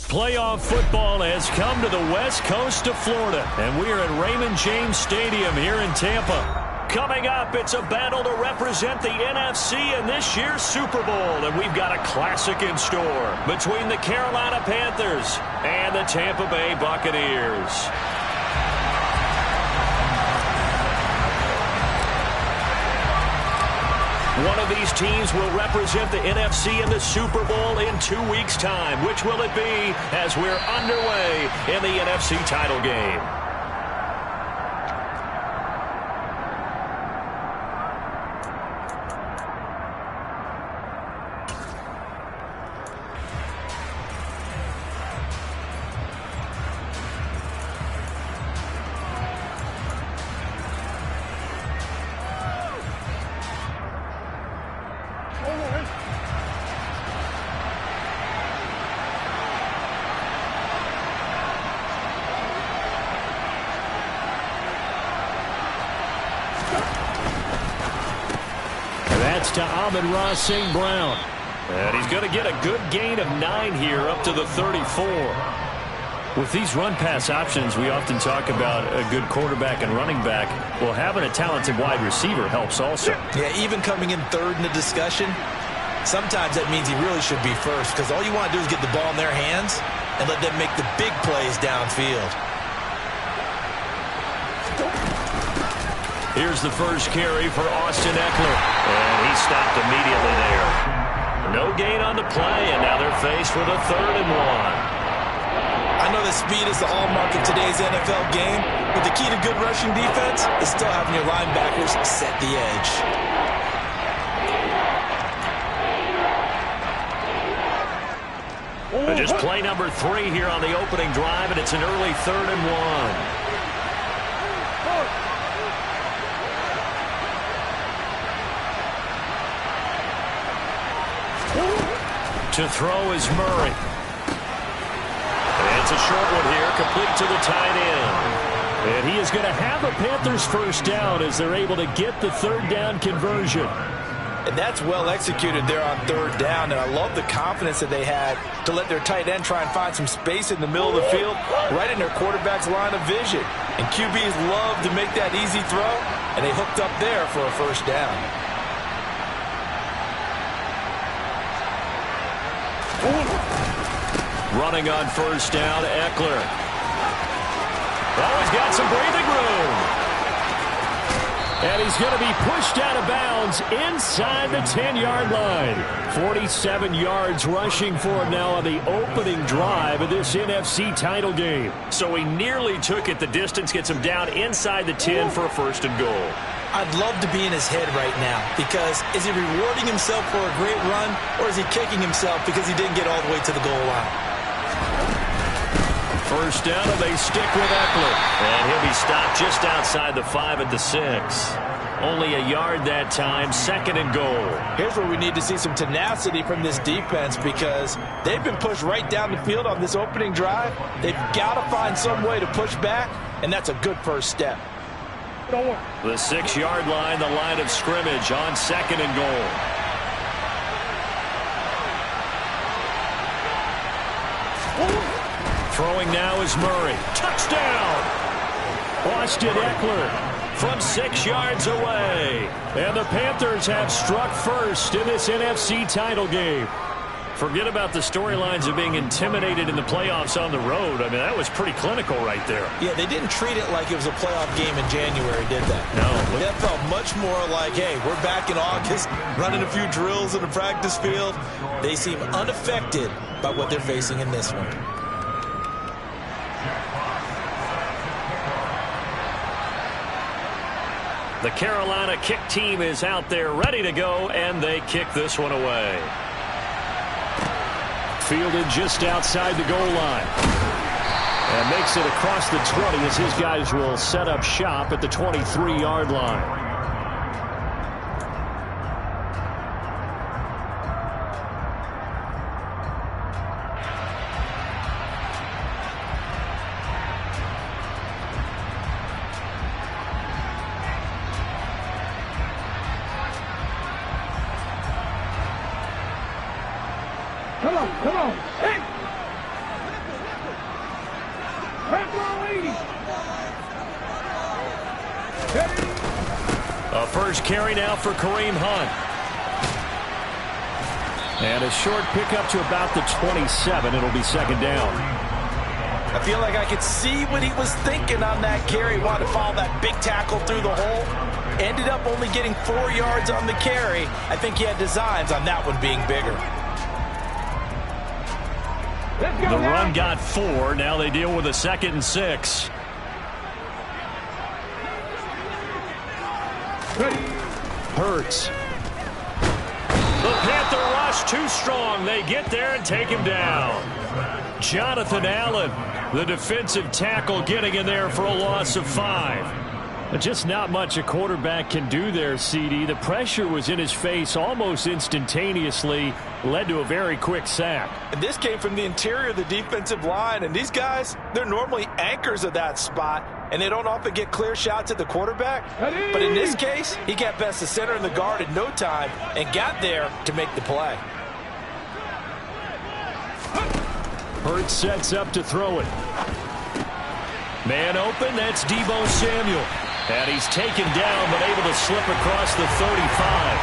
Playoff football has come to the west coast of Florida, and we are at Raymond James Stadium here in Tampa. Coming up, it's a battle to represent the NFC in this year's Super Bowl, and we've got a classic in store between the Carolina Panthers and the Tampa Bay Buccaneers. One of these teams will represent the NFC in the Super Bowl in 2 weeks' time. Which will it be as we're underway in the NFC title game? To Amon-Ra St. Brown. And he's going to get a good gain of 9 here up to the 34. With these run-pass options, we often talk about a good quarterback and running back. Well, having a talented wide receiver helps also. Yeah, even coming in third in the discussion, sometimes that means he really should be first because all you want to do is get the ball in their hands and let them make the big plays downfield. Here's the first carry for Austin Eckler. And he stopped immediately there. No gain on the play, and now they're faced with a 3rd and 1. I know that speed is the hallmark of today's NFL game, but the key to good rushing defense is still having your linebackers set the edge. Just play number 3 here on the opening drive, and it's an early 3rd and 1. To throw is Murray. And it's a short one here, complete to the tight end. And he is going to have a Panthers first down as they're able to get the 3rd down conversion. And that's well executed there on 3rd down. And I love the confidence that they had to let their tight end try and find some space in the middle of the field, right in their quarterback's line of vision. And QBs love to make that easy throw, and they hooked up there for a first down. Running on first down, Eckler. Oh, he's got some breathing room. And he's going to be pushed out of bounds inside the 10-yard line. 47 yards rushing for him now on the opening drive of this NFC title game. So he nearly took it the distance, gets him down inside the 10 for a 1st and goal. I'd love to be in his head right now because is he rewarding himself for a great run or is he kicking himself because he didn't get all the way to the goal line? First down, and they stick with Eckler. And he'll be stopped just outside the 5 at the 6. Only a yard that time, 2nd and goal. Here's where we need to see some tenacity from this defense because they've been pushed right down the field on this opening drive. They've got to find some way to push back, and that's a good first step. The 6-yard line, the line of scrimmage on 2nd and goal. Throwing now is Murray. Touchdown! Austin Eckler from 6 yards away. And the Panthers have struck first in this NFC title game. Forget about the storylines of being intimidated in the playoffs on the road. I mean, that was pretty clinical right there. Yeah, they didn't treat it like it was a playoff game in January, did they? No. That felt much more like, hey, we're back in August, running a few drills in the practice field. They seem unaffected by what they're facing in this one. The Carolina kick team is out there ready to go, and they kick this one away. Fielded just outside the goal line. And makes it across the 20 as his guys will set up shop at the 23-yard line. Come on. Hey. A first carry now for Kareem Hunt. And a short pickup to about the 27. It'll be second down. I feel like I could see what he was thinking on that carry. Wanted to follow that big tackle through the hole. Ended up only getting 4 yards on the carry. I think he had designs on that one being bigger. The run got 4. Now they deal with a 2nd and 6. Hurts. The Panther rush too strong. They get there and take him down. Jonathan Allen, the defensive tackle, getting in there for a loss of 5. But just not much a quarterback can do there, CD. The pressure was in his face almost instantaneously, led to a very quick sack. And this came from the interior of the defensive line, and these guys, they're normally anchors of that spot, and they don't often get clear shots at the quarterback. But in this case, he got past the center and the guard in no time and got there to make the play. Hurts sets up to throw it. Man open, that's Deebo Samuel. And he's taken down, but able to slip across the 35.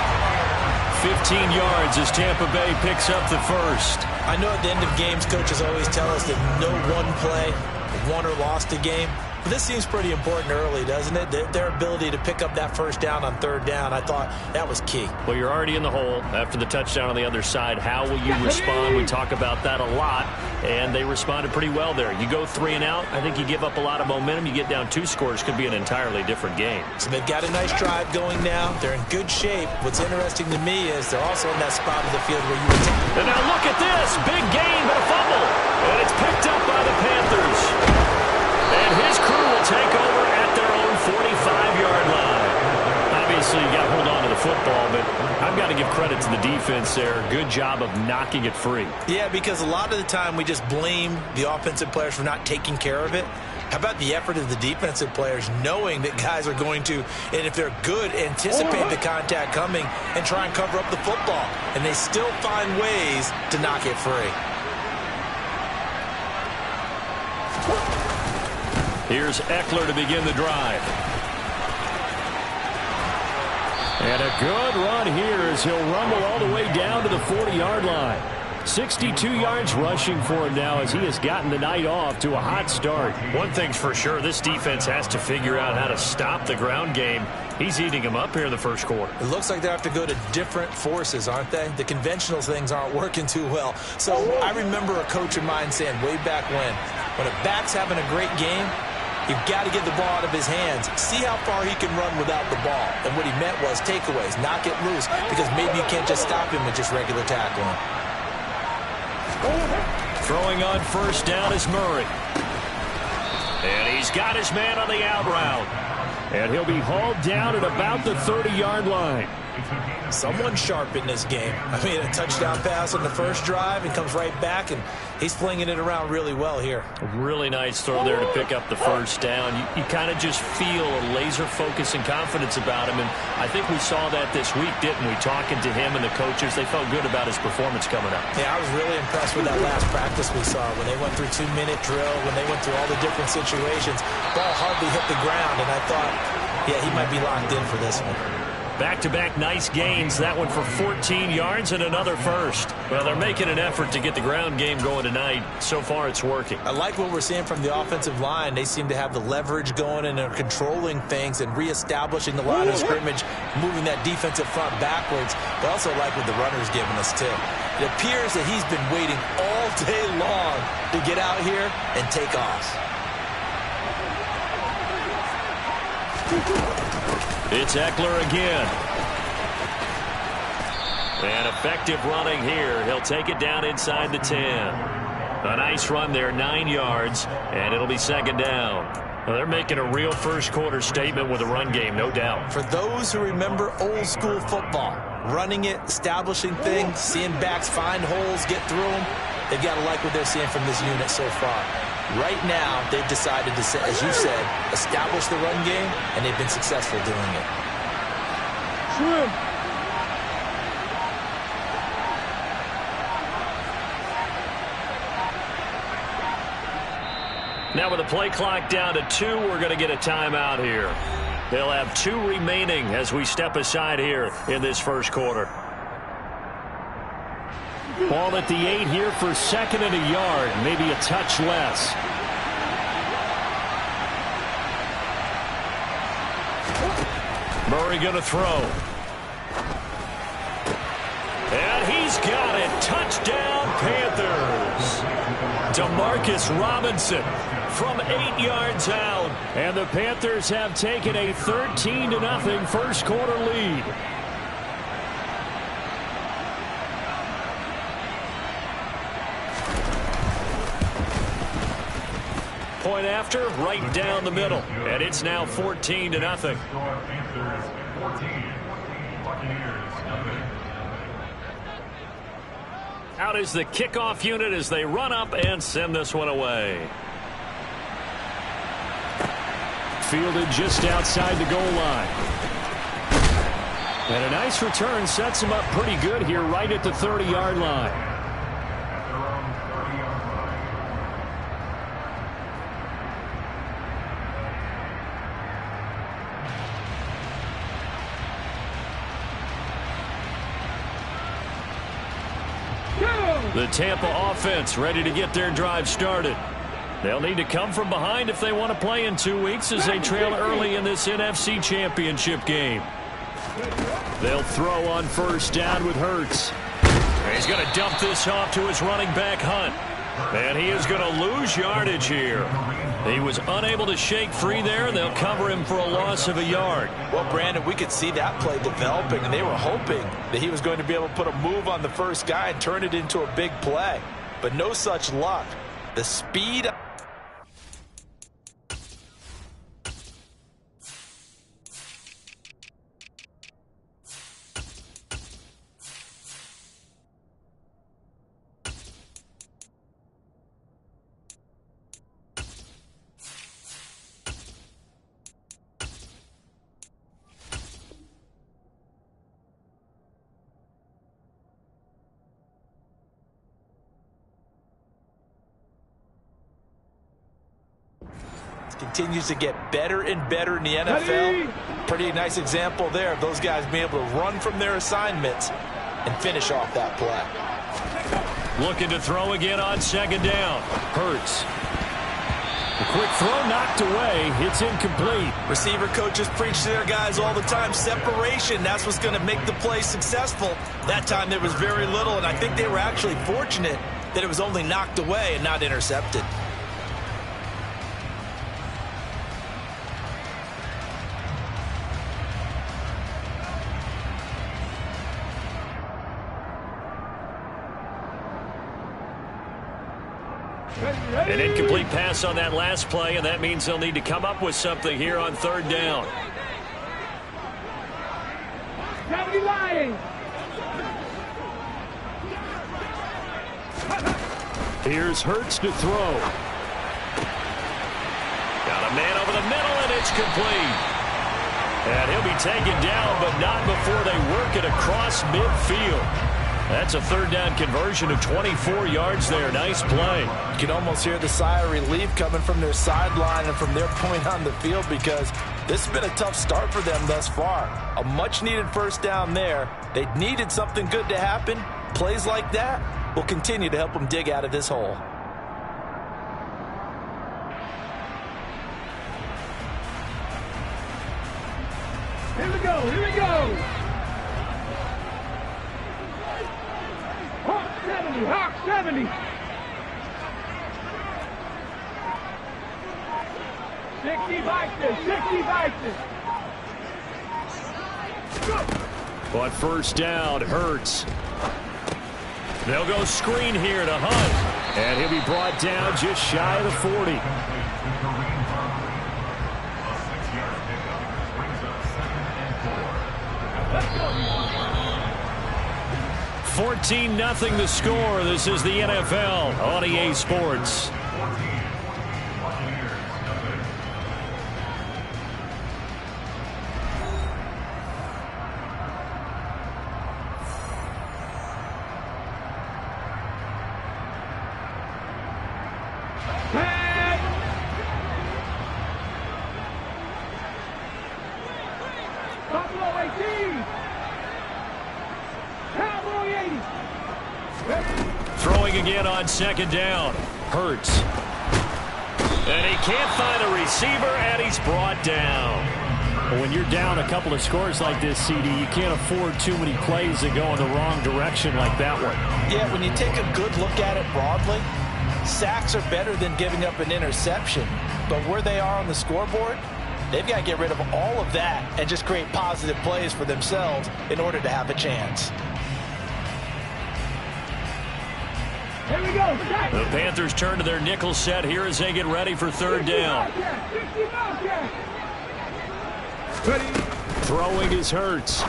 15 yards as Tampa Bay picks up the first. I know at the end of games, coaches always tell us that no one play won or lost a game. But this seems pretty important early, doesn't it? Their ability to pick up that first down on 3rd down, I thought that was key. Well, you're already in the hole after the touchdown on the other side. How will you respond? We talk about that a lot, and they responded pretty well there. You go 3 and out, I think you give up a lot of momentum. You get down 2 scores, could be an entirely different game. So they've got a nice drive going now. They're in good shape. What's interesting to me is they're also in that spot of the field where you would take. And now look at this. Big gain, but a fumble. And it's picked up by the Panthers. And his crew will take over at their own 45-yard line. Obviously, you got to hold on to the football, but I've got to give credit to the defense there. Good job of knocking it free. Yeah, because a lot of the time we just blame the offensive players for not taking care of it. How about the effort of the defensive players knowing that guys are going to, and if they're good, anticipate the contact coming and try and cover up the football. And they still find ways to knock it free. Here's Eckler to begin the drive. And a good run here as he'll rumble all the way down to the 40-yard line. 62 yards rushing for him now as he has gotten the night off to a hot start. One thing's for sure, this defense has to figure out how to stop the ground game. He's eating them up here in the first quarter. It looks like they have to go to different forces, aren't they? The conventional things aren't working too well. So I remember a coach of mine saying way back when a back's having a great game, you've got to get the ball out of his hands. See how far he can run without the ball. And what he meant was takeaways, knock it loose, because maybe you can't just stop him with just regular tackling. Throwing on first down is Murray. And he's got his man on the out route. And he'll be hauled down at about the 30-yard line. Someone sharp in this game. I mean, a touchdown pass on the first drive and comes right back, and he's flinging it around really well here. A really nice throw there to pick up the first down. You kind of just feel a laser focus and confidence about him, and I think we saw that this week, didn't we? Talking to him and the coaches, they felt good about his performance coming up. Yeah, I was really impressed with that last practice we saw when they went through 2-minute drill, when they went through all the different situations. Ball hardly hit the ground, and I thought, yeah, he might be locked in for this one. Back-to-back nice gains. That one for 14 yards and another first. Well, they're making an effort to get the ground game going tonight. So far, it's working. I like what we're seeing from the offensive line. They seem to have the leverage going and are controlling things and reestablishing the line of scrimmage, moving that defensive front backwards. But I also like what the runner's giving us, too. It appears that he's been waiting all day long to get out here and take off. It's Eckler again. And effective running here. He'll take it down inside the 10. A nice run there, 9 yards, and it'll be second down. Well, they're making a real first quarter statement with a run game, no doubt. For those who remember old school football, running it, establishing things, seeing backs find holes, get through them, they've got to like what they're seeing from this unit so far. Right now, they've decided to, as you said, establish the run game, and they've been successful doing it. Now with the play clock down to 2, we're going to get a timeout here. They'll have 2 remaining as we step aside here in this first quarter. Ball at the 8 here for 2nd and a yard, maybe a touch less. Murray going to throw. And he's got it. Touchdown, Panthers. Demarcus Robinson from 8 yards out. And the Panthers have taken a 13-0 first quarter lead. Point after, right down the middle. And it's now 14-0. Out is the kickoff unit as they run up and send this one away. Fielded just outside the goal line. And a nice return sets him up pretty good here right at the 30-yard line. The Tampa offense ready to get their drive started. They'll need to come from behind if they want to play in 2 weeks as they trail early in this NFC championship game. They'll throw on first down with Hurts. He's going to dump this off to his running back, Hunt. And he is going to lose yardage here. He was unable to shake free there, and they'll cover him for a loss of a yard. Well, Brandon, we could see that play developing, and they were hoping that he was going to be able to put a move on the first guy and turn it into a big play. But no such luck. The speed... continues to get better and better in the NFL. Pretty nice example there of those guys being able to run from their assignments and finish off that play. Looking to throw again on 2nd down. Hurts. A quick throw knocked away. It's incomplete. Receiver coaches preach to their guys all the time. Separation, that's what's going to make the play successful. That time there was very little, and I think they were actually fortunate that it was only knocked away and not intercepted. An incomplete pass on that last play, and that means they'll need to come up with something here on 3rd down. Here's Hurts to throw. Got a man over the middle, and it's complete. And he'll be taken down, but not before they work it across midfield. That's a 3rd down conversion of 24 yards there. Nice play. You can almost hear the sigh of relief coming from their sideline and from their point on the field because this has been a tough start for them thus far. A much-needed first down there. They needed something good to happen. Plays like that will continue to help them dig out of this hole. Here we go, here we go. Hawk 70, Hawk 70. 60 Vikings, 60 Vikings. But first down, Hurts. They'll go screen here to Hunt. And he'll be brought down just shy of the 40. 14-0 the score. This is the NFL on EA Sports. Buffalo 18. Cowboy 80. Throwing again on second down. Hurts. And he can't find a receiver, and he's brought down. When you're down a couple of scores like this, CD, you can't afford too many plays that go in the wrong direction like that one. Yeah, when you take a good look at it broadly, sacks are better than giving up an interception. But where they are on the scoreboard, they've got to get rid of all of that and just create positive plays for themselves in order to have a chance. Here we go. The Panthers turn to their nickel set here as they get ready for third down. 60 Ready. Throwing is Hurts.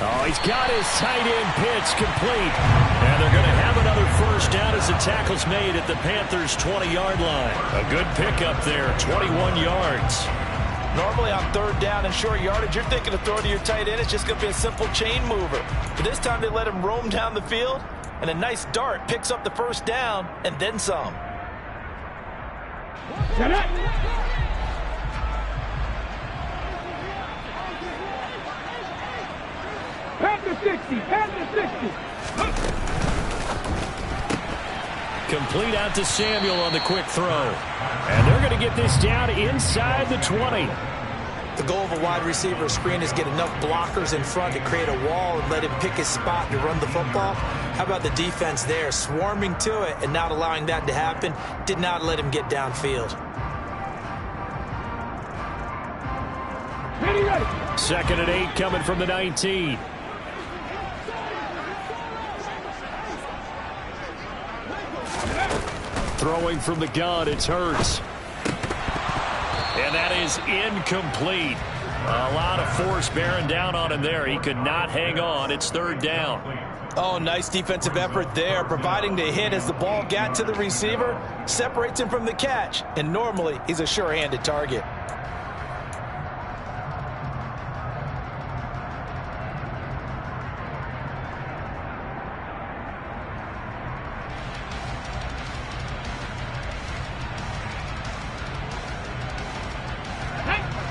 Oh, he's got his tight end pitch complete. And they're going to have another first down as the tackle's made at the Panthers' 20-yard line. A good pickup there, 21 yards. Normally on third down and short yardage, you're thinking of throwing to your tight end. It's just going to be a simple chain mover. But this time they let him roam down the field, and a nice dart picks up the first down and then some. Set up. Panther 60. Panther 60. Complete out to Samuel on the quick throw. And they're going to get this down inside the 20. The goal of a wide receiver screen is get enough blockers in front to create a wall and let him pick his spot to run the football. How about the defense there, swarming to it and not allowing that to happen? Did not let him get downfield. Ready. 2nd and 8 coming from the 19. Throwing from the gun, it's Hurts. And that is incomplete. A lot of force bearing down on him there. He could not hang on. It's third down. Oh, nice defensive effort there, providing the hit as the ball got to the receiver, separates him from the catch, and normally he's a sure-handed target.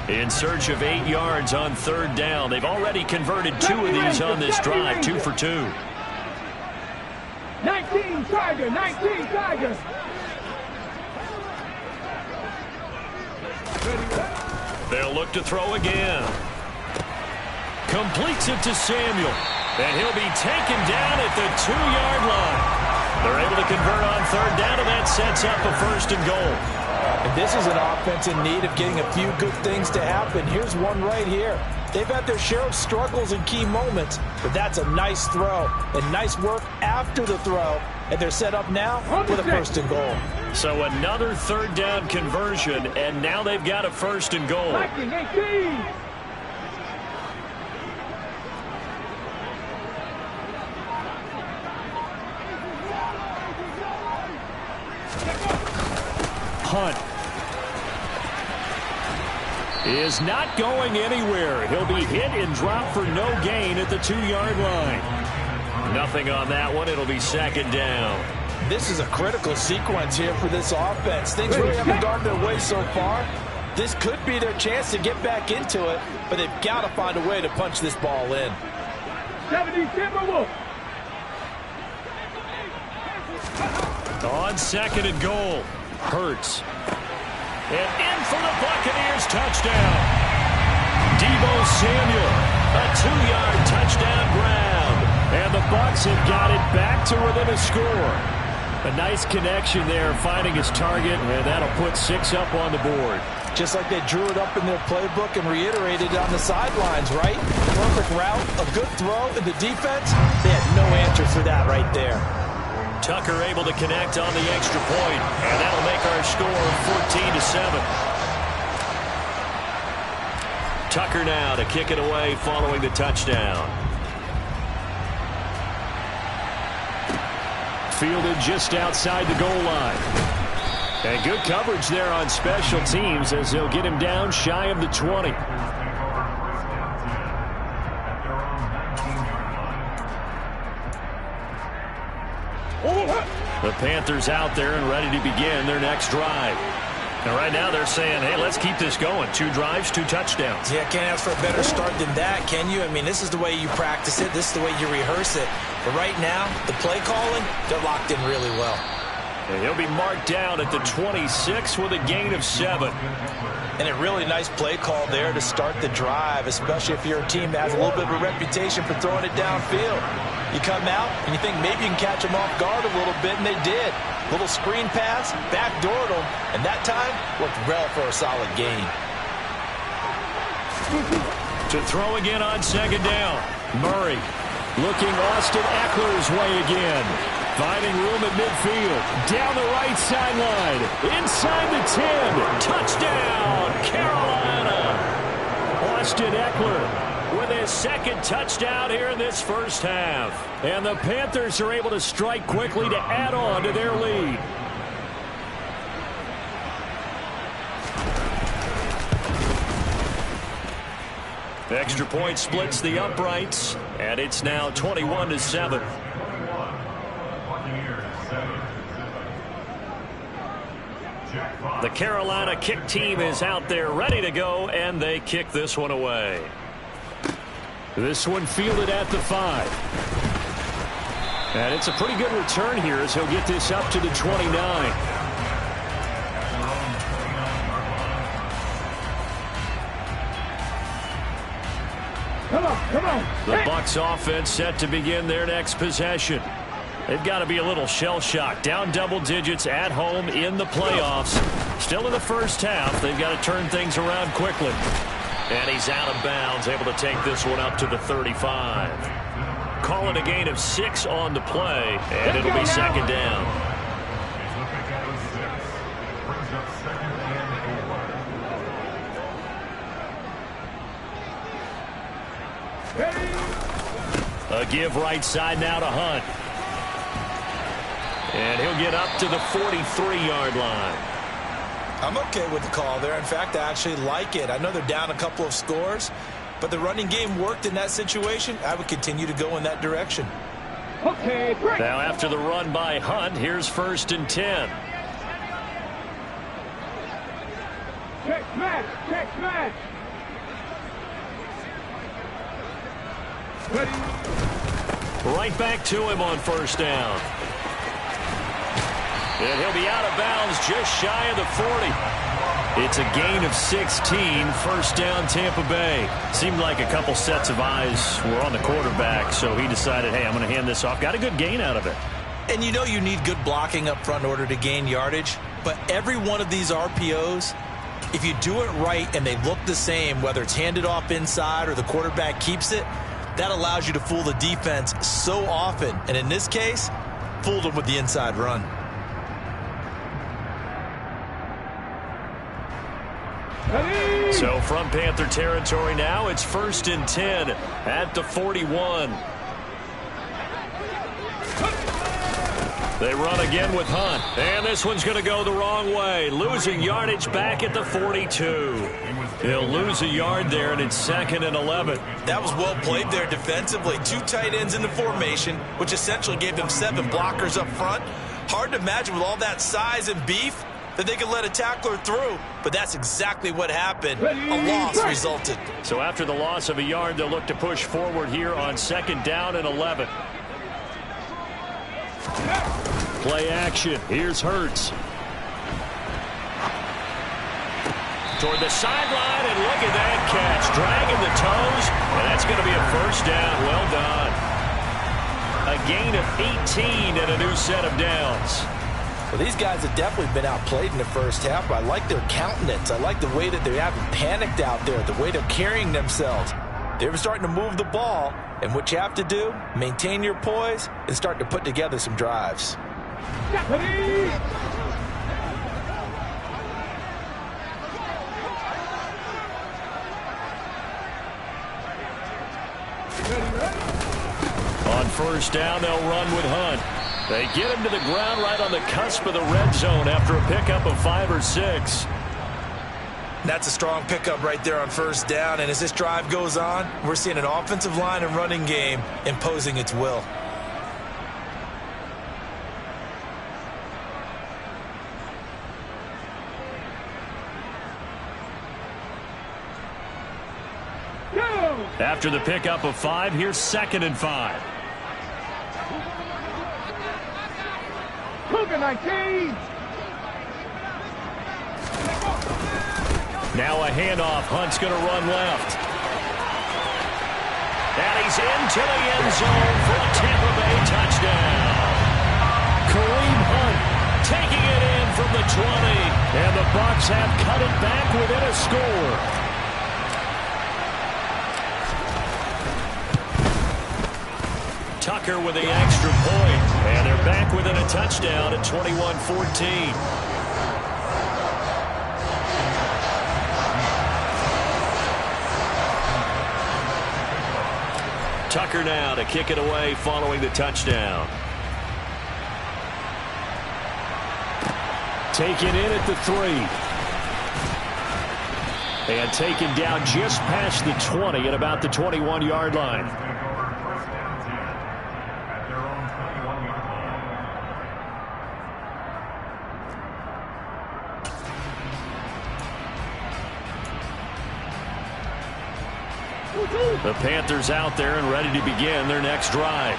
In search of 8 yards on third down. They've already converted 2 of these on this drive, 2 for 2. 19 Tiger. 19 Tiger. They'll look to throw again. Completes it to Samuel. And he'll be taken down at the 2-yard line. They're able to convert on third down, and that sets up a 1st and goal. And this is an offense in need of getting a few good things to happen. Here's one right here. They've had their share of struggles in key moments, but that's a nice throw and nice work after the throw. And they're set up now with a 1st and goal. So another third down conversion, and now they've got a 1st and goal. 18. Hunt is not going anywhere. He'll be hit and dropped for no gain at the 2-yard line. Nothing on that one. It'll be 2nd down. This is a critical sequence here for this offense. Things really haven't gone their way so far. This could be their chance to get back into it, but they've got to find a way to punch this ball in. 70 Timberwolves. On 2nd and goal. Hurts. And in for the Buccaneers touchdown. Deebo Samuel, a 2-yard touchdown grab. And the Bucs have got it back to within a score. A nice connection there, finding his target, and that'll put 6 up on the board. Just like they drew it up in their playbook and reiterated on the sidelines, right? Perfect route, a good throw, and the defense, they had no answer for that right there. Tucker able to connect on the extra point, and that'll make our score 14-7. Tucker now to kick it away following the touchdown. Fielded just outside the goal line. And good coverage there on special teams as they'll get him down shy of the 20. The Panthers out there and ready to begin their next drive. And right now they're saying, hey, let's keep this going. 2 drives, 2 touchdowns. Yeah, can't ask for a better start than that, can you? I mean, this is the way you practice it. This is the way you rehearse it. But right now, the play calling, they're locked in really well. And he'll be marked down at the 26 with a gain of 7. And a really nice play call there to start the drive, especially if you're a team that has a little bit of a reputation for throwing it downfield. You come out and you think maybe you can catch them off guard a little bit, and they did. Little screen pass, backdoored them, and that time worked well for a solid gain. To throw again on 2nd down. Murray looking Austin Eckler's way again. Finding room at midfield. Down the right sideline. Inside the 10. Touchdown, Carolina. Austin Eckler with his 2nd touchdown here in this first half. And the Panthers are able to strike quickly to add on to their lead. The extra point splits the uprights, and it's now 21-7. The Carolina kick team is out there ready to go, and they kick this one away. This one fielded at the 5. And it's a pretty good return here as he'll get this up to the 29. Come on. The Bucs offense set to begin their next possession. They've got to be a little shell-shocked. Down double digits at home in the playoffs. Still in the first half. They've got to turn things around quickly. And he's out of bounds, able to take this one up to the 35. Call it a gain of 6 on the play, and it'll be 2nd down. A give right side now to Hunt. And he'll get up to the 43-yard line. I'm okay with the call there. In fact, I actually like it. I know they're down a couple of scores, but the running game worked in that situation. I would continue to go in that direction. Okay, break. Now after the run by Hunt, here's 1st and 10. Check smash. Ready. Right back to him on 1st down. And he'll be out of bounds just shy of the 40. It's a gain of 16, 1st down Tampa Bay. Seemed like a couple sets of eyes were on the quarterback, so he decided, hey, I'm going to hand this off. Got a good gain out of it. And you know you need good blocking up front in order to gain yardage, but every one of these RPOs, if you do it right and they look the same, whether it's handed off inside or the quarterback keeps it, that allows you to fool the defense so often. And in this case, fooled them with the inside run. So from Panther territory now, it's 1st and 10 at the 41. They run again with Hunt. And this one's going to go the wrong way. Losing yardage back at the 42. He'll lose a yard there, and it's 2nd and 11. That was well played there defensively. 2 tight ends in the formation, which essentially gave them 7 blockers up front. Hard to imagine with all that size and beef that they could let a tackler through, but that's exactly what happened. A loss resulted. So after the loss of a yard, they'll look to push forward here on 2nd down and 11. Play action. Here's Hurts. Toward the sideline, and look at that catch. Dragging the toes, and that's going to be a 1st down. Well done. A gain of 18 and a new set of downs. Well, these guys have definitely been outplayed in the first half, but I like their countenance. I like the way that they haven't panicked out there, the way they're carrying themselves. They're starting to move the ball, and what you have to do, maintain your poise and start to put together some drives. On 1st down, they'll run with Hunt. They get him to the ground right on the cusp of the red zone after a pickup of 5 or 6. That's a strong pickup right there on 1st down, and as this drive goes on, we're seeing an offensive line and running game imposing its will. After the pickup of 5, here's 2nd and 5. Cougar 19. Now a handoff. Hunt's going to run left. And he's into the end zone for a Tampa Bay touchdown. Kareem Hunt taking it in from the 20. And the Bucs have cut it back within a score. Tucker with the extra point. And they're back within a touchdown at 21-14. Tucker now to kick it away following the touchdown. Taken in at the 3. And taken down just past the 20 at about the 21-yard line. The Panthers out there and ready to begin their next drive.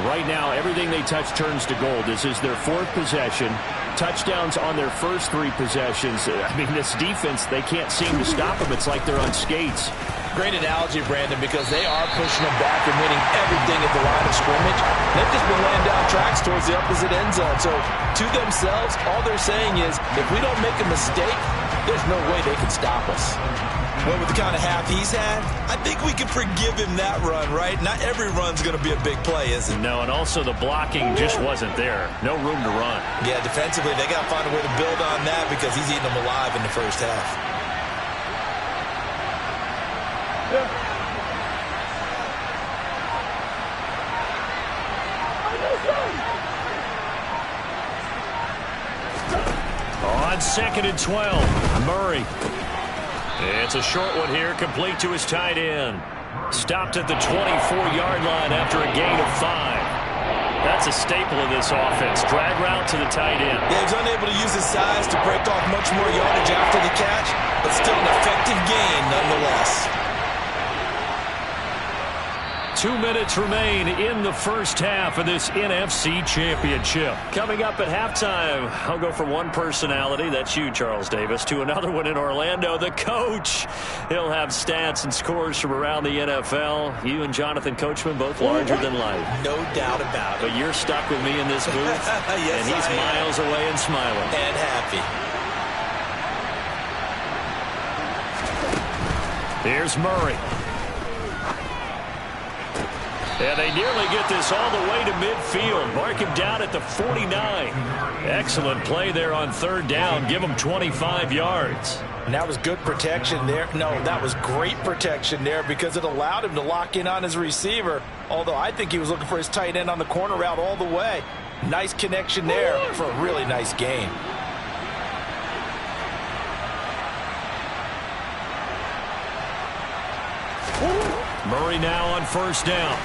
Right now, everything they touch turns to gold. This is their 4th possession. Touchdowns on their first 3 possessions. I mean, this defense, they can't seem to stop them. It's like they're on skates. Great analogy, Brandon, because they are pushing them back and winning everything at the line of scrimmage. They've just been laying down tracks towards the opposite end zone. So, to themselves, all they're saying is, if we don't make a mistake, there's no way they can stop us. Well, with the kind of half he's had, I think we can forgive him that run, right? Not every run's going to be a big play, is it? No, and also the blocking just wasn't there. No room to run. Yeah, defensively, they got to find a way to build on that because he's eating them alive in the first half. On 2nd and 12, Murray. It's a short one here, complete to his tight end. Stopped at the 24-yard line after a gain of 5. That's a staple of this offense. Drag route to the tight end. Yeah, he's unable to use his size to break off much more yardage after the catch, but still an effective gain nonetheless. 2 minutes remain in the first half of this NFC Championship. Coming up at halftime, I'll go from one personality, that's you, Charles Davis, to another one in Orlando, the coach. He'll have stats and scores from around the NFL. You and Jonathan Coachman both larger than life. No doubt about it. But you're stuck with me in this booth, yes, and he's miles away and smiling. And happy. Here's Murray. And they nearly get this all the way to midfield. Mark him down at the 49. Excellent play there on 3rd down. Give him 25 yards. And that was good protection there. No, that was great protection there because it allowed him to lock in on his receiver. Although I think he was looking for his tight end on the corner route all the way. Nice connection there for a really nice gain. Murray now on 1st down.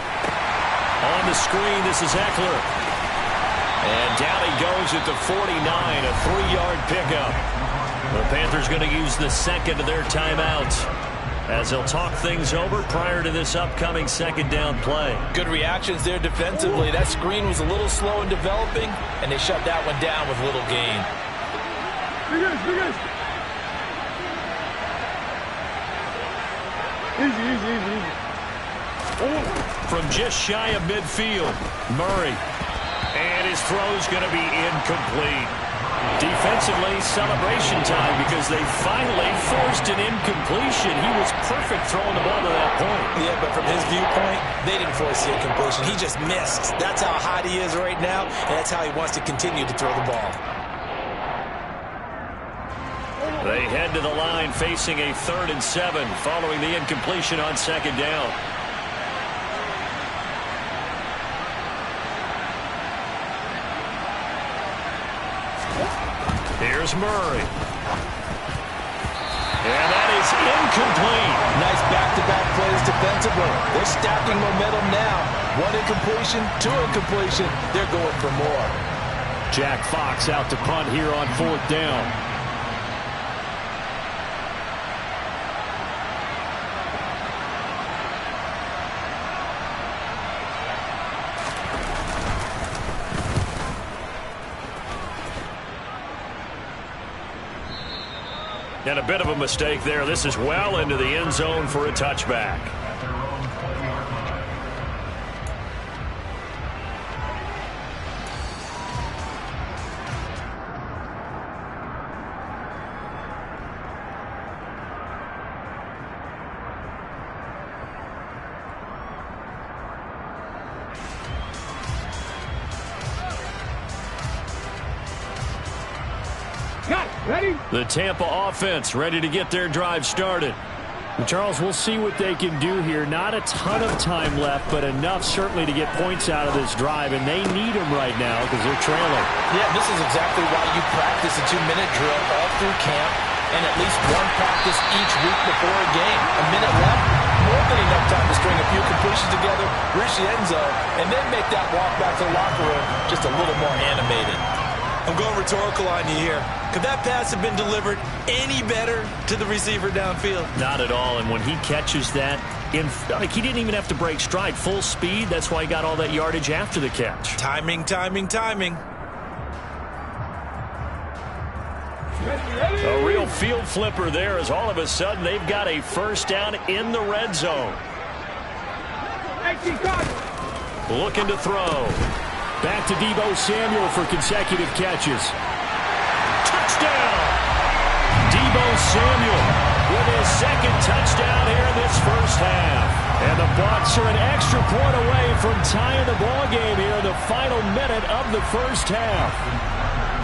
On the screen, this is Eckler. And down he goes at the 49, a 3-yard pickup. The Panthers going to use the 2nd of their timeouts as they'll talk things over prior to this upcoming 2nd down play. Good reactions there defensively. That screen was a little slow in developing, and they shut that one down with little gain. Easy. From just shy of midfield, Murray. And his throw's going to be incomplete. Defensively, celebration time because they finally forced an incompletion. He was perfect throwing the ball to that point. Yeah, but from his viewpoint, they didn't force the incompletion. He just missed. That's how hot he is right now, and that's how he wants to continue to throw the ball. They head to the line facing a 3rd and 7 following the incompletion on 2nd down. Here's Murray. And that is incomplete. Nice back-to-back plays defensively. They're stacking momentum now. 1 incompletion, 2 incompletion. They're going for more. Jack Fox out to punt here on 4th down. And a bit of a mistake there. This is well into the end zone for a touchback. Ready? The Tampa offense ready to get their drive started. And Charles, we'll see what they can do here. Not a ton of time left, but enough certainly to get points out of this drive, and they need them right now because they're trailing. Yeah, this is exactly why you practice a 2-minute drill all through camp and at least one practice each week before a game. A minute left, more than enough time to string a few completions together, reach the end zone, and then make that walk back to the locker room just a little more animated. I'm going rhetorical on you here. Could that pass have been delivered any better to the receiver downfield? Not at all, and when he catches that, he didn't even have to break stride. Full speed, that's why he got all that yardage after the catch. Timing, timing, timing. A real field flipper there as all of a sudden they've got a first down in the red zone. Looking to throw. Back to Deebo Samuel for consecutive catches. Touchdown! Deebo Samuel with his second touchdown here in this first half. And the Bucs are an extra point away from tying the ball game here in the final minute of the first half.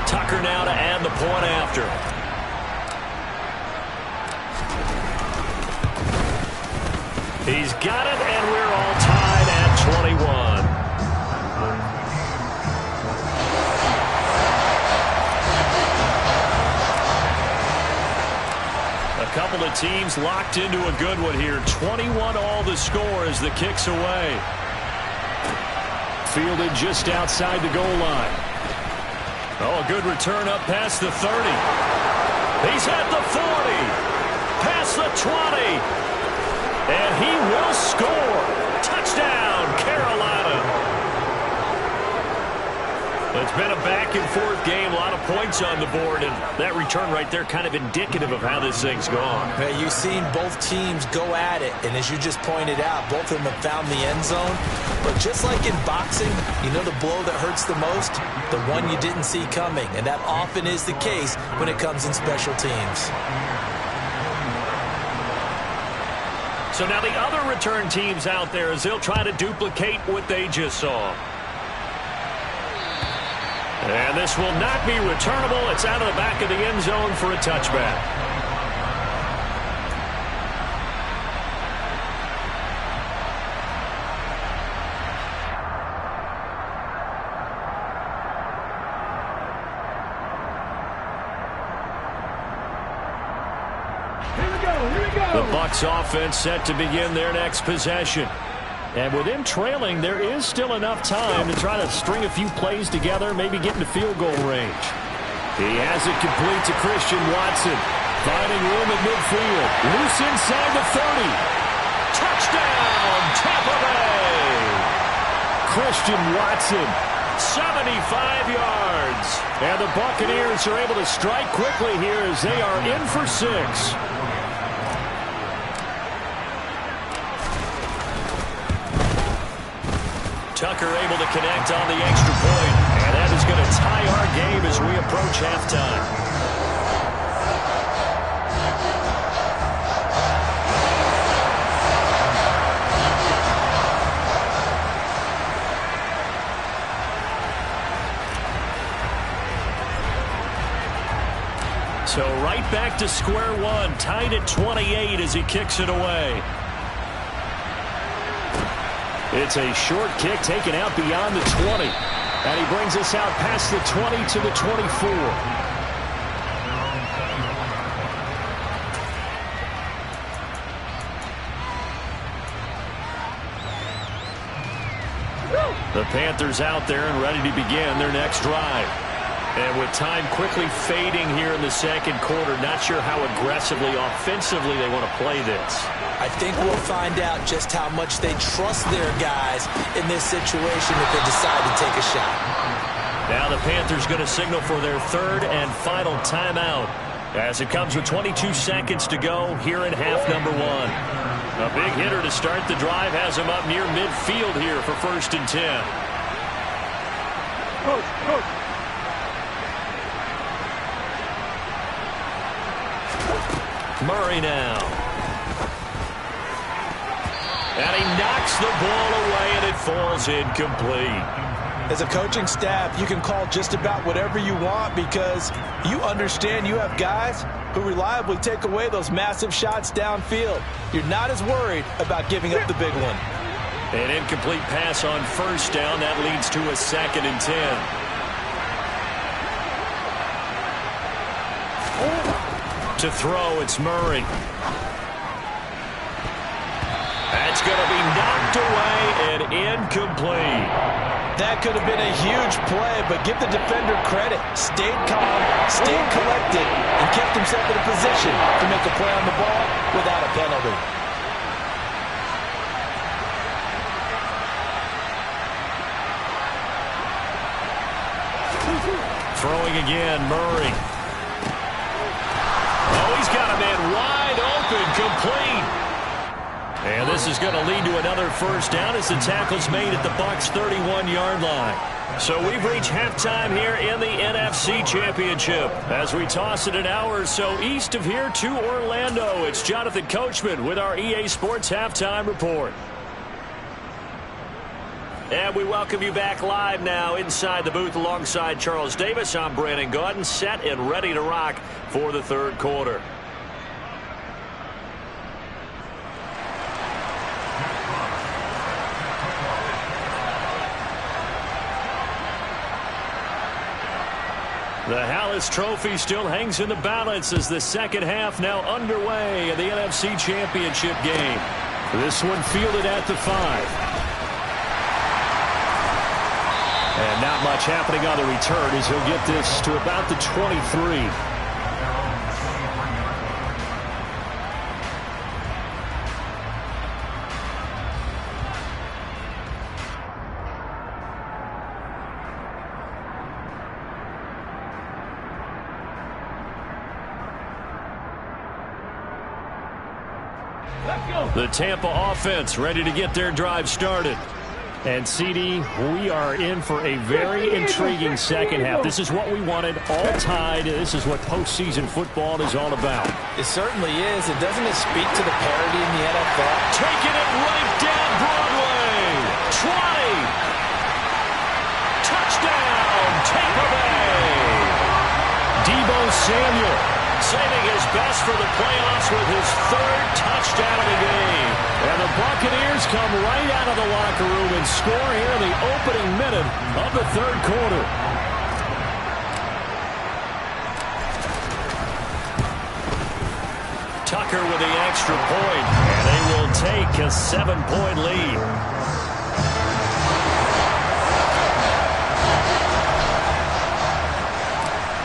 Tucker now to add the point after. He's got it, and we're all tied at 21. A couple of teams locked into a good one here. 21 all the score as the kick's away. Fielded just outside the goal line. Oh, a good return up past the 30. He's at the 40. Past the 20. And he will score. Touchdown, Carolina. It's been a back-and-forth game, a lot of points on the board, and that return right there kind of indicative of how this thing's gone. Hey, you've seen both teams go at it, and as you just pointed out, both of them have found the end zone. But just like in boxing, you know the blow that hurts the most? The one you didn't see coming, and that often is the case when it comes in special teams. So now the other return teams out there as they'll try to duplicate what they just saw. And this will not be returnable. It's out of the back of the end zone for a touchback. Here we go. The Bucs offense set to begin their next possession. And with him trailing, there is still enough time to try to string a few plays together, maybe get into field goal range. He has it complete to Christian Watson. Finding room at midfield. Loose inside the 30. Touchdown, Tampa Bay! Christian Watson, 75 yards. And the Buccaneers are able to strike quickly here as they are in for 6. Tucker able to connect on the extra point. And that is going to tie our game as we approach halftime. So right back to square one, tied at 28 as he kicks it away. It's a short kick taken out beyond the 20. And he brings us out past the 20 to the 24. The Panthers out there and ready to begin their next drive. And with time quickly fading here in the second quarter, not sure how aggressively, offensively they want to play this. I think we'll find out just how much they trust their guys in this situation if they decide to take a shot. Now the Panthers going to signal for their third and final timeout. as it comes with 22 seconds to go here in half number 1. A big hitter to start the drive has him up near midfield here for 1st and 10. Coach. Murray now. And he knocks the ball away, and it falls incomplete. As a coaching staff, you can call just about whatever you want because you understand you have guys who reliably take away those massive shots downfield. You're not as worried about giving up the big one. An incomplete pass on 1st down. That leads to a 2nd and 10. To throw, it's Murray. That's going to be knocked away and incomplete. That could have been a huge play, but give the defender credit. Stayed calm, stayed collected, and kept himself in a position to make a play on the ball without a penalty. Throwing again, Murray. Oh, he's got a man wide open, complete. And this is going to lead to another 1st down as the tackle's made at the Bucs' 31-yard line. So we've reached halftime here in the NFC Championship. As we toss it an hour or so east of here to Orlando, it's Jonathan Coachman with our EA Sports Halftime Report. And we welcome you back live now inside the booth alongside Charles Davis. I'm Brandon Gaudin, set and ready to rock for the 3rd quarter. The Hallis Trophy still hangs in the balance as the 2nd half now underway in the NFC Championship game. This one fielded at the 5. And not much happening on the return as he'll get this to about the 23. The Tampa offense ready to get their drive started. And, CD, we are in for a very intriguing 2nd half. This is what we wanted, all tied. This is what postseason football is all about. It certainly is. And doesn't it speak to the parity in the NFL? Taking it right down Broadway. 20. Touchdown, Tampa Bay. Deebo Samuel saving his best for the playoffs with his 3rd touchdown of the game. And the Buccaneers come right out of the locker room and score here in the opening minute of the 3rd quarter. Tucker with the extra point, and they will take a 7-point lead.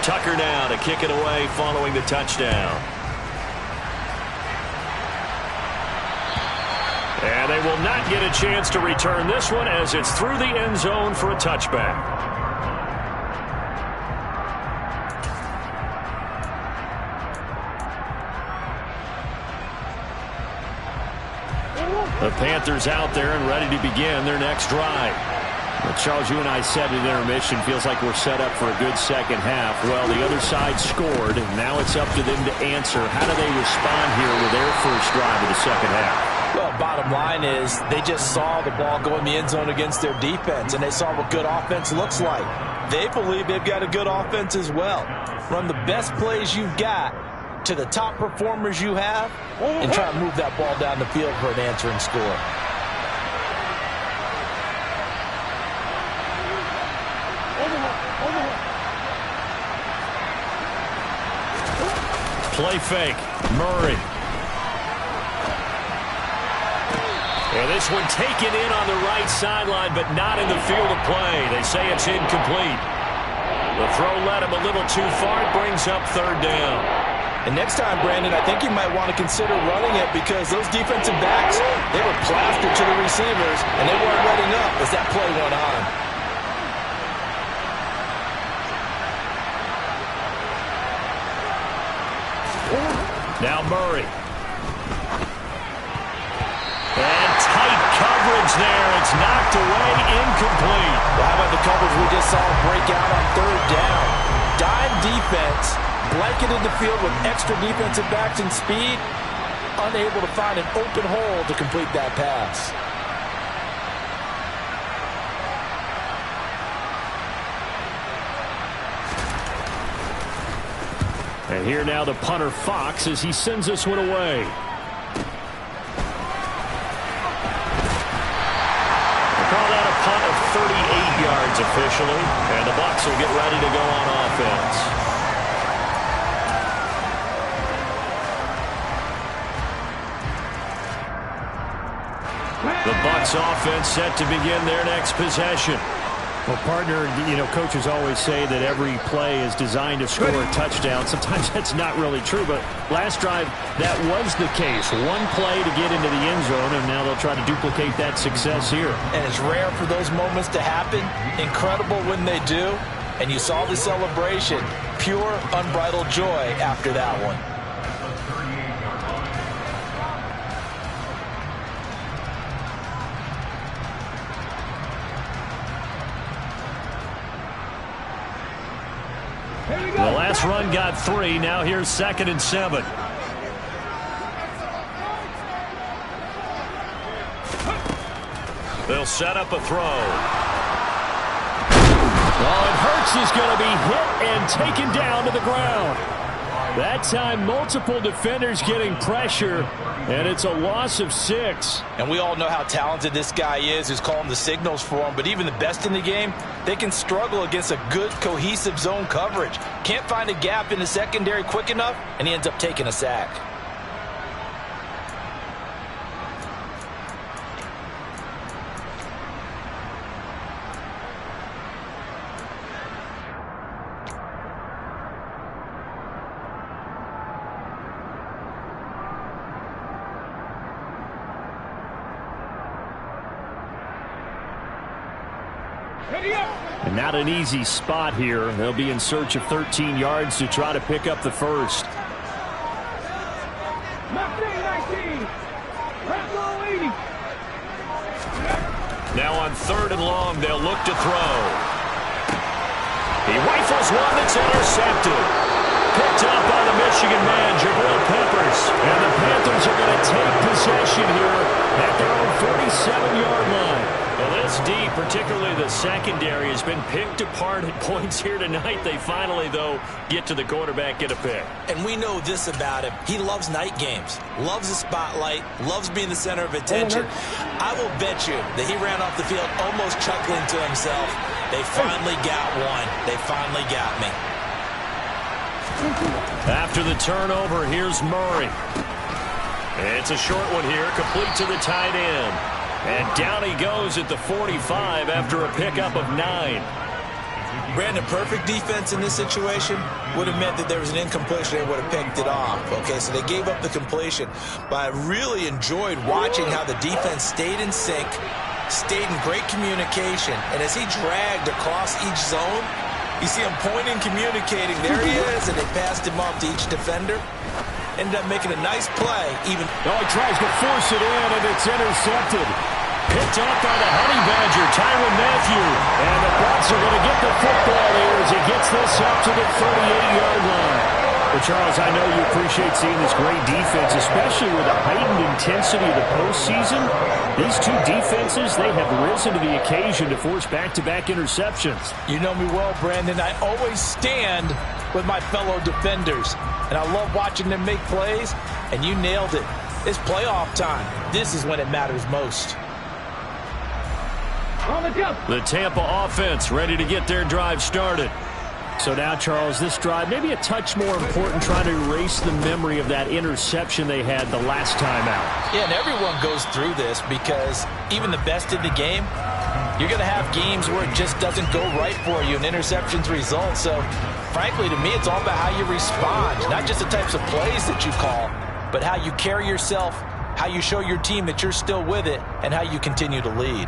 Tucker now to kick it away following the touchdown. And they will not get a chance to return this one as it's through the end zone for a touchback. The Panthers out there and ready to begin their next drive. Well, Charles, you and I said at intermission, feels like we're set up for a good 2nd half. Well, the other side scored, and now it's up to them to answer. How do they respond here with their first drive of the 2nd half? Well, bottom line is they just saw the ball go in the end zone against their defense, and they saw what good offense looks like. They believe they've got a good offense as well. Run the best plays you've got to the top performers you have, and try to move that ball down the field for an answering score. Play fake. Murray. And this one taken in on the right sideline, but not in the field of play. They say it's incomplete. The throw led him a little too far. It brings up 3rd down. And next time, Brandon, I think you might want to consider running it because those defensive backs, they were plastered to the receivers, and they weren't letting up as that play went on. Now Murray. And tight coverage there. It's knocked away, incomplete. Well, how about the coverage we just saw break out on third down? Dime defense, blanketed the field with extra defensive backs and speed, unable to find an open hole to complete that pass. And here now the punter Fox as he sends this one away. They call that a punt of 38 yards officially, and the Bucs will get ready to go on offense. The Bucs offense set to begin their next possession. Well, partner, coaches always say that every play is designed to score a touchdown. Sometimes that's not really true, but last drive, that was the case. One play to get into the end zone, and now they'll try to duplicate that success here. And it's rare for those moments to happen. Incredible when they do. And you saw the celebration. Pure, unbridled joy after that one. The last run got 3. Now here's 2nd and 7. They'll set up a throw. Oh, and Hurts is going to be hit and taken down to the ground. That time, multiple defenders getting pressure, and it's a loss of 6. And we all know how talented this guy is who's calling the signals for him, but even the best in the game, they can struggle against a good, cohesive zone coverage. Can't find a gap in the secondary quick enough, and he ends up taking a sack. And not an easy spot here. They'll be in search of 13 yards to try to pick up the first. Now on 3rd and long, they'll look to throw. He rifles one that's intercepted. Picked up by the Michigan man, Jabril Peppers. And the Panthers are going to take possession here at their own 47-yard line. Well, this D, particularly the secondary, has been picked apart at points here tonight. They finally, though, get to the quarterback, get a pick. And we know this about him. He loves night games, loves the spotlight, loves being the center of attention. I will bet you that he ran off the field almost chuckling to himself. They finally got one. They finally got me. After the turnover, here's Murray. It's a short one here, complete to the tight end. And down he goes at the 45 after a pickup of 9. Brandon, perfect defense in this situation would have meant that there was an incompletion. They would have picked it off. Okay, so they gave up the completion. But I really enjoyed watching how the defense stayed in sync, stayed in great communication. And as he dragged across each zone, you see him pointing, communicating. There he is, and they passed him off to each defender. Ended up making a nice play. He tries to force it in, and it's intercepted. Picked up by the Honey Badger, Tyrann Mathieu. And the Bucs are going to get the football here as he gets this up to the 38-yard line. Well, Charles, I know you appreciate seeing this great defense, especially with the heightened intensity of the postseason. These two defenses, they have risen to the occasion to force back-to-back interceptions. You know me well, Brandon. I always stand with my fellow defenders. And I love watching them make plays, and you nailed it. It's playoff time. This is when it matters most. The Tampa offense ready to get their drive started. So now, Charles, this drive maybe a touch more important, trying to erase the memory of that interception they had the last time out. Yeah, and everyone goes through this because even the best in the game, you're going to have games where it just doesn't go right for you and interceptions result. So, frankly, to me, it's all about how you respond, not just the types of plays that you call, but how you carry yourself, how you show your team that you're still with it, and how you continue to lead.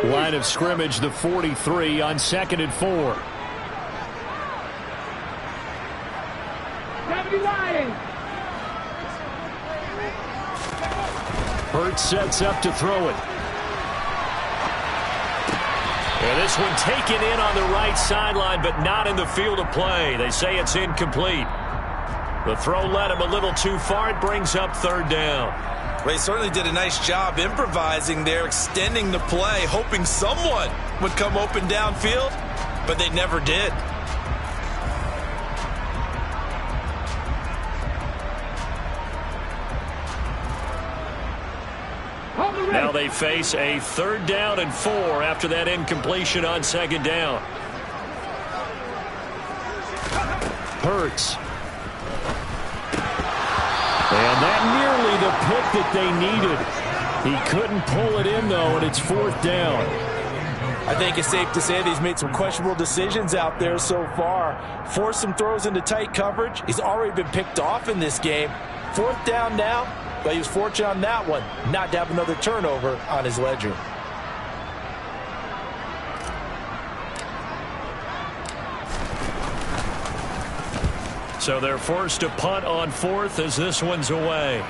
Line of scrimmage, the 43 on 2nd and 4. 70 Lions. Hurts sets up to throw it. And this one taken in on the right sideline, but not in the field of play. They say it's incomplete. The throw led him a little too far. It brings up 3rd down. Well, he certainly did a nice job improvising there, extending the play, hoping someone would come open downfield, but they never did. Now they face a 3rd down and 4 after that incompletion on 2nd down. Hurts. And that nearly the pick that they needed. He couldn't pull it in, though, and it's 4th down. I think it's safe to say that he's made some questionable decisions out there so far. Forced some throws into tight coverage. He's already been picked off in this game. 4th down now, but he was fortunate on that one not to have another turnover on his ledger. So they're forced to punt on 4th as this one's away.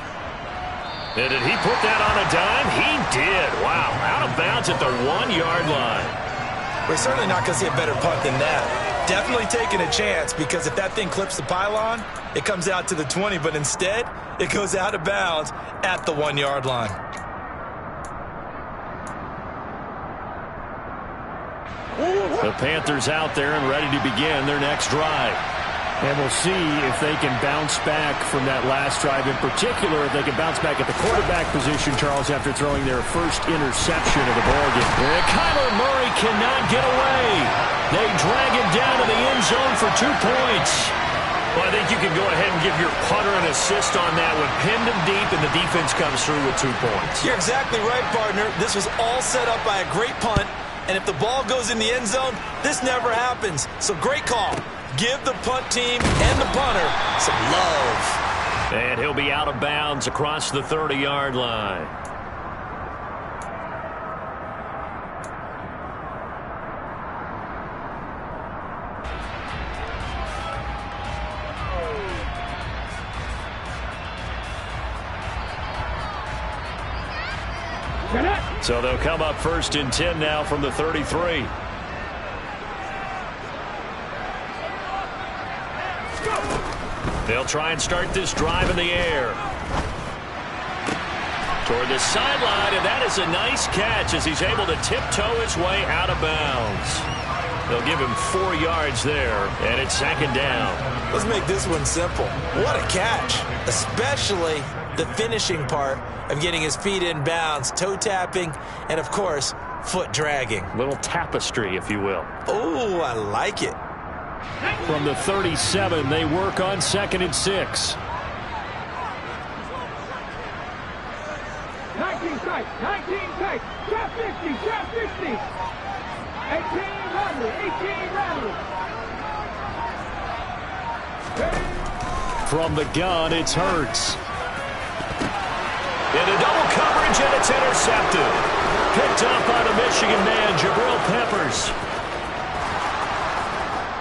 And did he put that on a dime? He did. Wow. Out of bounds at the 1-yard line. We're certainly not going to see a better punt than that. Definitely taking a chance, because if that thing clips the pylon, it comes out to the 20, but instead it goes out of bounds at the 1-yard line. The Panthers out there and ready to begin their next drive. And we'll see if they can bounce back from that last drive. In particular, if they can bounce back at the quarterback position, Charles, after throwing their first interception of the ballgame. And Kyler Murray cannot get away. They drag him down to the end zone for 2 points. Well, I think you can go ahead and give your punter an assist on that one. Pinned him deep, and the defense comes through with 2 points. You're exactly right, partner. This was all set up by a great punt, and if the ball goes in the end zone, this never happens. So great call. Give the punt team and the punter some love. And he'll be out of bounds across the 30-yard line. So they'll come up 1st and 10 now from the 33. They'll try and start this drive in the air. Toward the sideline, and that is a nice catch as he's able to tiptoe his way out of bounds. They'll give him 4 yards there, and it's 2nd down. Let's make this one simple. What a catch, especially the finishing part of getting his feet in bounds, toe tapping, and, of course, foot dragging. Little tapestry, if you will. Oh, I like it. From the 37, they work on 2nd and 6. 19 tight, 19 tight, trap 50, trap 50. 18 rattle, 18 rattle. From the gun, it's Hurts. Into double coverage, and it's intercepted. Picked up by the Michigan man, Jabril Peppers.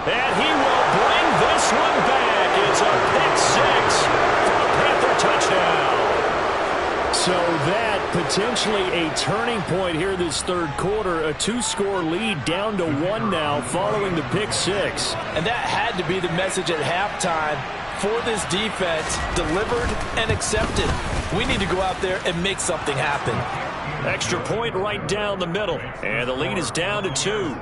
And he will bring this one back. It's a pick 6 for a Panther touchdown. So that potentially a turning point here this 3rd quarter. A 2-score lead down to 1 now following the pick 6. And that had to be the message at halftime for this defense. Delivered and accepted. We need to go out there and make something happen. Extra point right down the middle. And the lead is down to 2.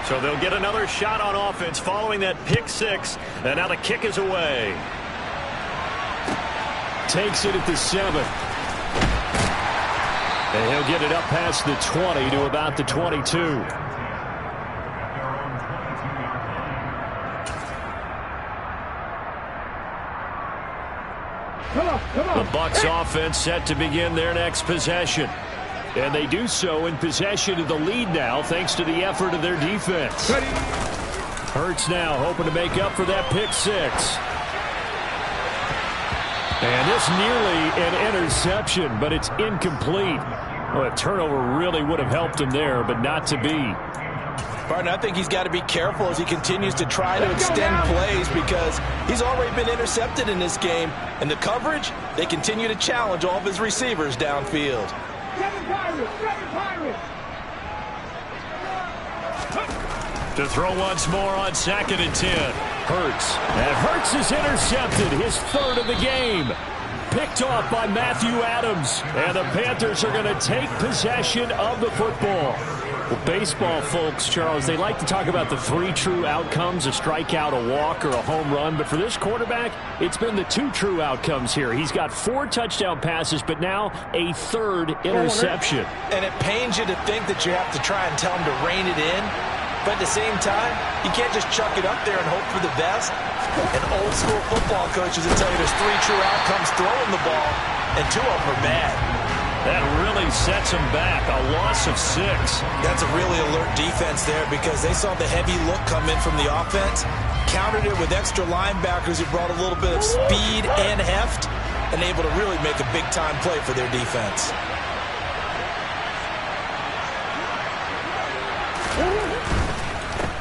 So they'll get another shot on offense following that pick 6. And now the kick is away. Takes it at the 7. And he'll get it up past the 20 to about the 22. Come on. The Bucs offense set to begin their next possession. And they do so in possession of the lead now, thanks to the effort of their defense. Hurts now hoping to make up for that pick six. And this nearly an interception, but it's incomplete. Well, a turnover really would have helped him there, but not to be. Partner, I think he's got to be careful as he continues to try to extend plays because he's already been intercepted in this game. And the coverage, they continue to challenge all of his receivers downfield. To throw once more on 2nd and 10. Hurts. And Hurts is intercepted, his third of the game. Picked off by Matthew Adams. And the Panthers are going to take possession of the football. Well, baseball folks, Charles, they like to talk about the 3 true outcomes, a strikeout, a walk, or a home run. But for this quarterback, it's been the 2 true outcomes here. He's got 4 touchdown passes, but now a 3rd interception. And it pains you to think that you have to try and tell him to rein it in. But at the same time, you can't just chuck it up there and hope for the best. And old school football coaches will tell you there's 3 true outcomes throwing the ball, and 2 of them are bad. That really sets him back. A loss of 6. That's a really alert defense there because they saw the heavy look come in from the offense, countered it with extra linebackers who brought a little bit of speed and heft, and able to really make a big-time play for their defense.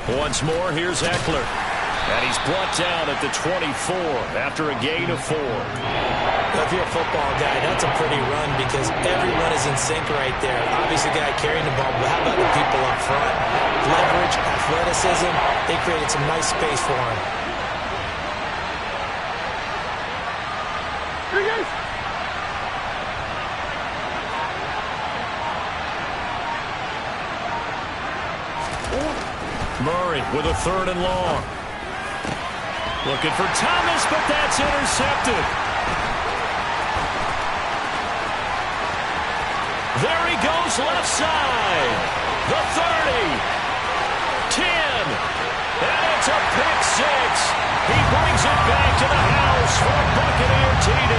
Once more, here's Eckler. And he's brought down at the 24 after a gain of 4. If you're a football guy, that's a pretty run because everyone is in sync right there. Obviously, the guy carrying the ball, but how about the people up front? Leverage, athleticism, they created some nice space for him. Murray with a 3rd and long. Looking for Thomas, but that's intercepted. There he goes, left side. The 30. 10. And it's a pick 6. He brings it back to the house for a Buccaneer TD.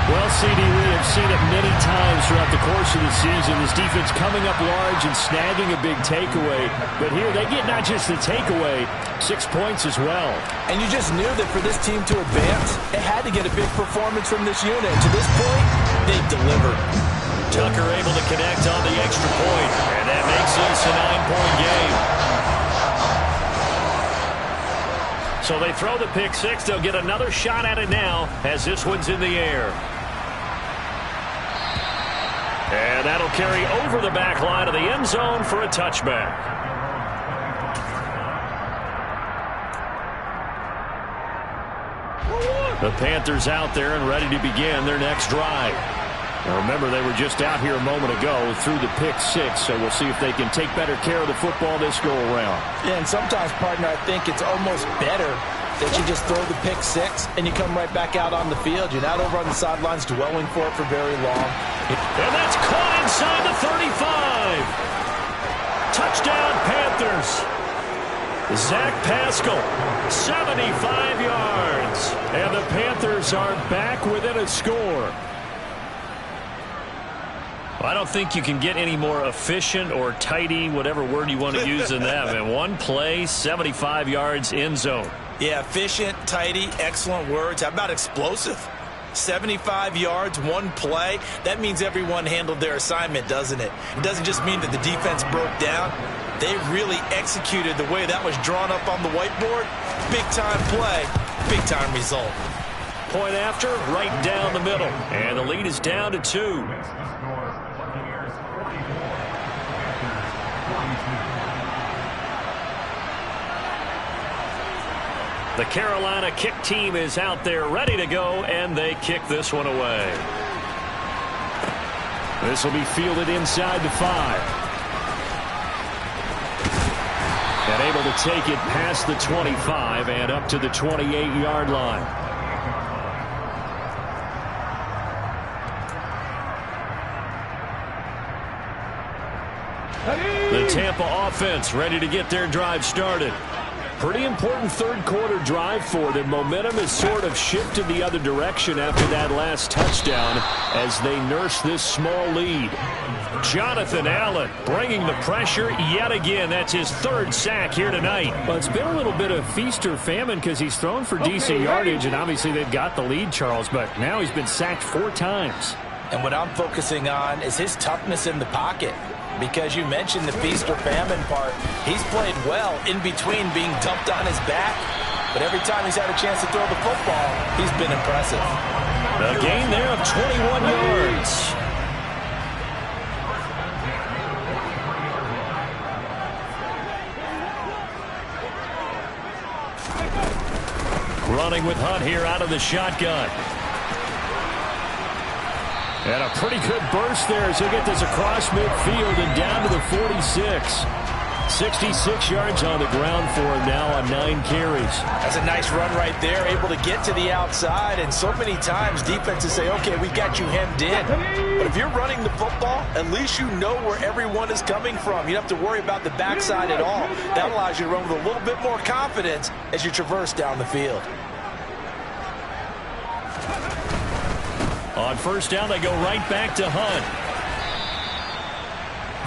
Well, CD, we have seen it many times throughout the course of the season. This defense coming up large and snagging a big takeaway. But here they get not just the takeaway, 6 points as well. And you just knew that for this team to advance, it had to get a big performance from this unit. And to this point, they've delivered. Tucker able to connect on the extra point. And that makes this a 9-point game. So they throw the pick 6. They'll get another shot at it now as this one's in the air. And that'll carry over the back line of the end zone for a touchback. The Panthers out there and ready to begin their next drive. Now remember, they were just out here a moment ago through the pick 6, so we'll see if they can take better care of the football this go-around. Yeah, and sometimes, partner, I think it's almost better that you just throw the pick 6 and you come right back out on the field. You're not over on the sidelines dwelling for it for very long. And that's caught inside the 35. Touchdown, Panthers. Zach Pascal, 75 yards. And the Panthers are back within a score. I don't think you can get any more efficient or tidy, whatever word you want to use in that. Man, one play, 75 yards, end zone. Yeah, efficient, tidy, excellent words. How about explosive? 75 yards, one play. That means everyone handled their assignment, doesn't it? It doesn't just mean that the defense broke down. They really executed the way that was drawn up on the whiteboard. Big-time play, big-time result. Point after, right down the middle. And the lead is down to 2. The Carolina kick team is out there ready to go, and they kick this one away. This will be fielded inside the 5. And able to take it past the 25 and up to the 28-yard line. The Tampa offense ready to get their drive started. Pretty important third-quarter drive for them. Momentum has sort of shifted the other direction after that last touchdown as they nurse this small lead. Jonathan Allen bringing the pressure yet again. That's his third sack here tonight. Well, it's been a little bit of feast or famine because he's thrown for decent yardage, and obviously they've got the lead, Charles, but now he's been sacked 4 times. And what I'm focusing on is his toughness in the pocket. Because you mentioned the feast or famine part. He's played well in between being dumped on his back. But every time he's had a chance to throw the football, he's been impressive. A gain there of 21 yards. Running with Hunt here out of the shotgun. And a pretty good burst there as he'll get this across midfield and down to the 46. 66 yards on the ground for him now on 9 carries. That's a nice run right there, able to get to the outside. And so many times defenses say, okay, we got you hemmed in. But if you're running the football, at least you know where everyone is coming from. You don't have to worry about the backside at all. That allows you to run with a little bit more confidence as you traverse down the field. On first down, they go right back to Hunt.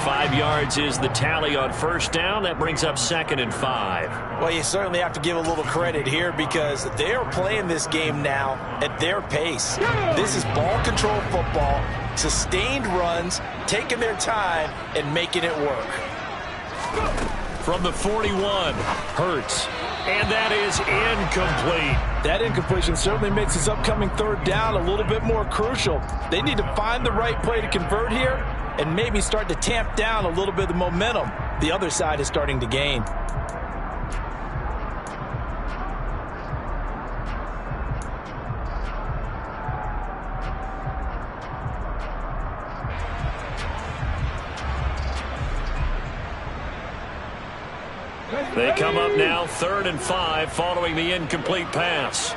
5 yards is the tally on first down. That brings up 2nd and 5. Well, you certainly have to give a little credit here because they are playing this game now at their pace. This is ball control football, sustained runs, taking their time and making it work. From the 41, Hurts. And that is incomplete. That incompletion certainly makes this upcoming third down a little bit more crucial. They need to find the right play to convert here and maybe start to tamp down a little bit of the momentum the other side is starting to gain. They come up now 3rd and 5 following the incomplete pass.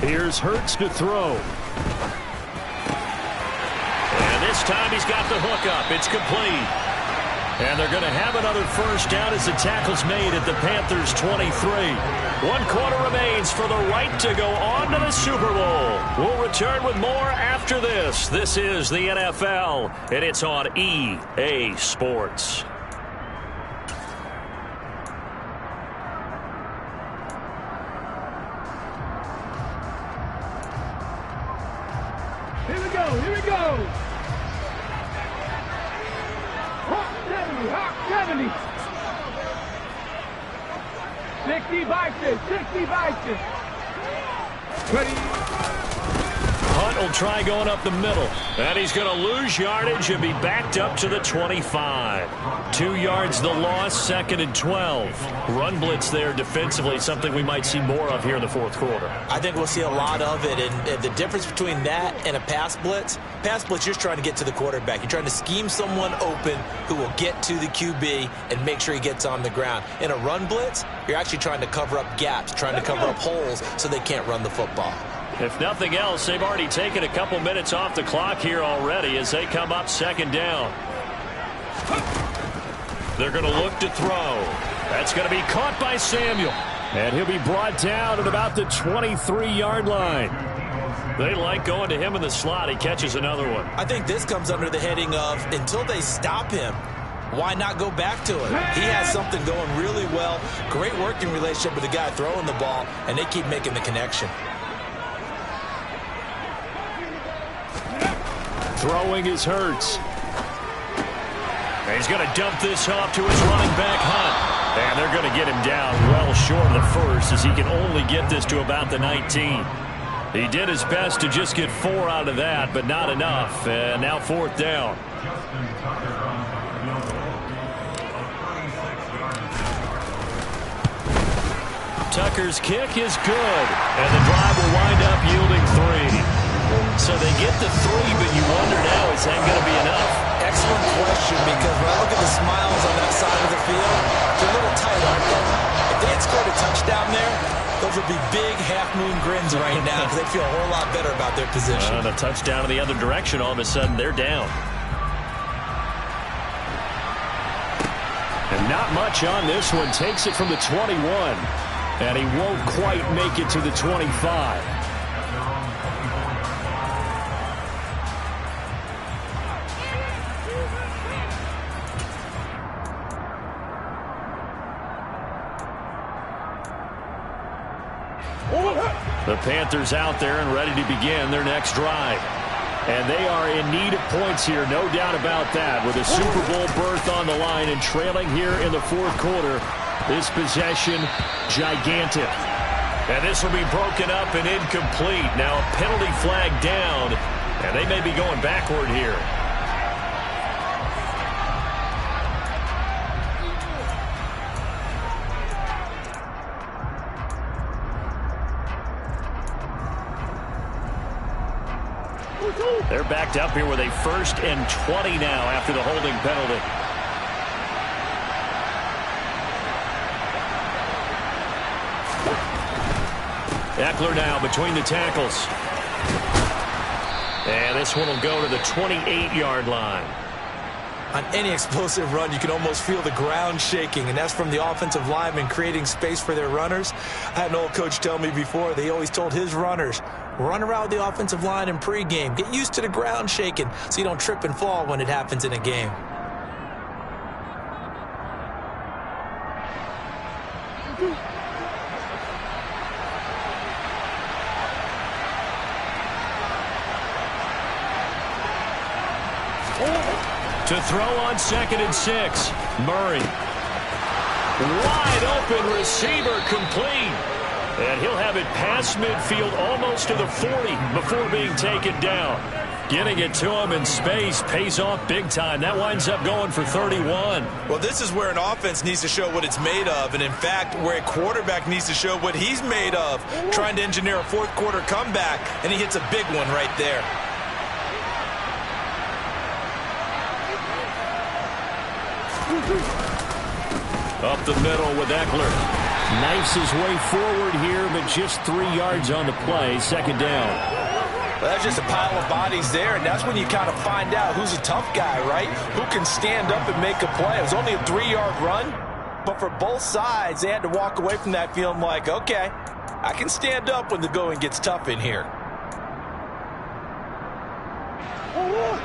Here's Hurts to throw. And this time he's got the hook up. It's complete. And they're going to have another first down as the tackle's made at the Panthers' 23. 1 quarter remains for the right to go on to the Super Bowl. We'll return with more after this. This is the NFL, and it's on EA Sports. Here we go, here we go. Hawk 70, Hawk 70. 60 vices, 60 vices. Ready. Hunt will try going up the middle. And he's going to lose yardage and be backed up to the 25. 2 yards the loss, 2nd and 12. Run blitz there defensively, something we might see more of here in the 4th quarter. I think we'll see a lot of it. And the difference between that and a pass blitz, you're just trying to get to the quarterback. You're trying to scheme someone open who will get to the QB and make sure he gets on the ground. In a run blitz, you're actually trying to cover up gaps, trying to cover up holes so they can't run the football. If nothing else, they've already taken a couple minutes off the clock here already as they come up 2nd down. They're going to look to throw. That's going to be caught by Samuel. And he'll be brought down at about the 23-yard line. They like going to him in the slot. He catches another one. I think this comes under the heading of until they stop him, why not go back to him? He has something going really well. Great working relationship with the guy throwing the ball, and they keep making the connection. Throwing is Hurts. And he's going to dump this off to his running back, Hunt. And they're going to get him down well short of the first as he can only get this to about the 19. He did his best to just get 4 out of that, but not enough. And now 4th down. Tucker's kick is good. And the drive will wind up yielding 3. So they get the 3, but you wonder now, is that going to be enough? Excellent question, because when I look at the smiles on that side of the field, they're a little tight, aren't they? If they had scored a touchdown there, those would be big half-moon grins right now because they'd feel a whole lot better about their position. And a touchdown in the other direction, all of a sudden, they're down. And Not much on this one. Takes it from the 21. And he won't quite make it to the 25. The Panthers out there and ready to begin their next drive. And they are in need of points here, no doubt about that. With a Super Bowl berth on the line and trailing here in the fourth quarter, this possession, gigantic. And this will be broken up and incomplete. Now a penalty flag down, and they may be going backward here. They're backed up here with a 1st and 20 now after the holding penalty. Eckler now between the tackles. And this one will go to the 28-yard line. On any explosive run, you can almost feel the ground shaking, and that's from the offensive linemen creating space for their runners. I had an old coach tell me before, they always told his runners, run around the offensive line in pregame. Get used to the ground shaking so you don't trip and fall when it happens in a game. To throw on 2nd and 6. Murray. Wide open receiver, complete. And he'll have it past midfield almost to the 40 before being taken down. Getting it to him in space pays off big time. That winds up going for 31. Well, this is where an offense needs to show what it's made of. And, in fact, where a quarterback needs to show what he's made of. Trying to engineer a fourth quarter comeback, and he hits a big one right there. Up the middle with Eckler. Knifes his way forward here, but just 3 yards on the play. 2nd down. Well, that's just a pile of bodies there, and that's when you kind of find out who's a tough guy, right? Who can stand up and make a play. It was only a 3-yard run, but for both sides, they had to walk away from that feeling like, okay, I can stand up when the going gets tough in here.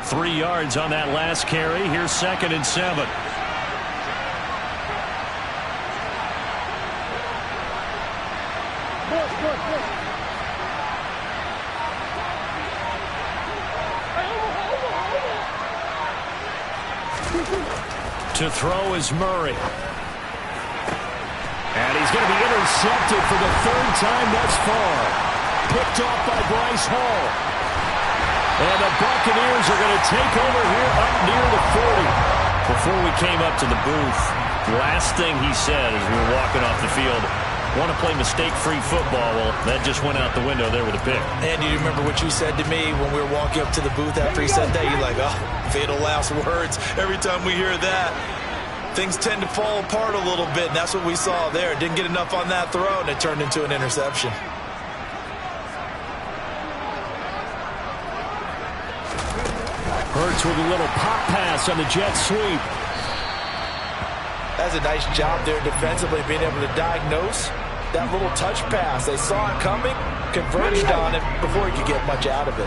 3 yards on that last carry. Here's 2nd and 7. To throw is Murray. And he's going to be intercepted for the 3rd time thus far. Picked off by Bryce Hall. And the Buccaneers are going to take over here up near the 40. Before we came up to the booth, last thing he said as we were walking off the field, want to play mistake-free football. Well, that just went out the window there with a pick. And you remember what you said to me when we were walking up to the booth after he said that? You're like, oh, fatal last words. Every time we hear that, things tend to fall apart a little bit, and that's what we saw there. Didn't get enough on that throw, and it turned into an interception. Hurts with a little pop pass on the jet sweep. That's a nice job there defensively, being able to diagnose that little touch pass. They saw it coming, converged on it before he could get much out of it.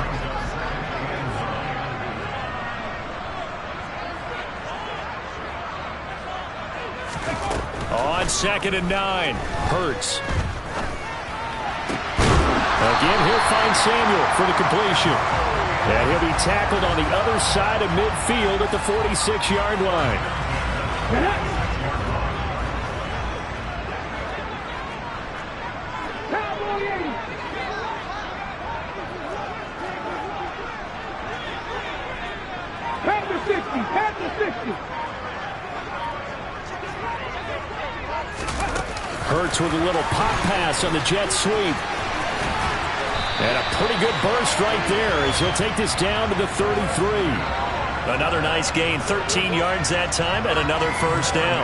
On 2nd and 9, Hurts. Again, he'll find Samuel for the completion. And he'll be tackled on the other side of midfield at the 46-yard line. Panther 60, Panther 60. Hurts with a little pop pass on the jet sweep. And a pretty good burst right there as he'll take this down to the 33. Another nice gain, 13 yards that time, and another 1st down.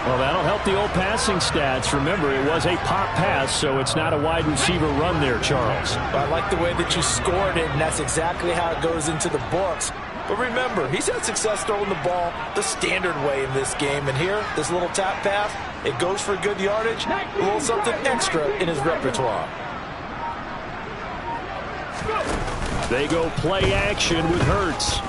Well, that'll help the old passing stats. Remember, it was a pop pass, so it's not a wide receiver run there, Charles. I like the way that you scored it, and that's exactly how it goes into the books. But remember, he's had success throwing the ball the standard way in this game. And here, this little tap pass, it goes for good yardage, a little something extra in his repertoire. They go play action with Hurts.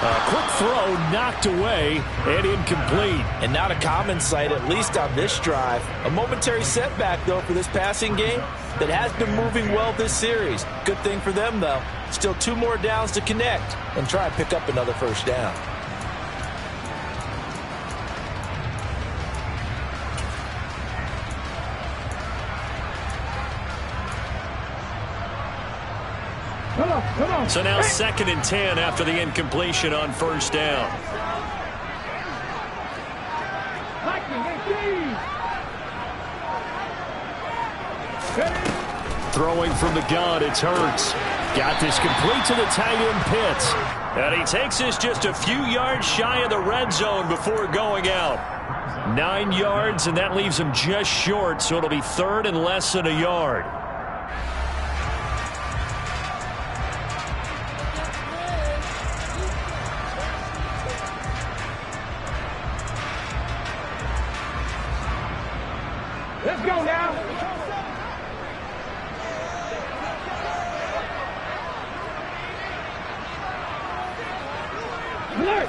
A quick throw knocked away and incomplete. And not a common sight, at least on this drive. A momentary setback, though, for this passing game that has been moving well this series. Good thing for them, though. Still 2 more downs to connect and try and pick up another first down. Come on. So now 2nd and 10 after the incompletion on first down. Throwing from the gun, it's Hurts. Got this complete to the tight end Pitts. And he takes this just a few yards shy of the red zone before going out. 9 yards, and that leaves him just short, so it'll be 3rd and less than a yard. Let's go now. Alert!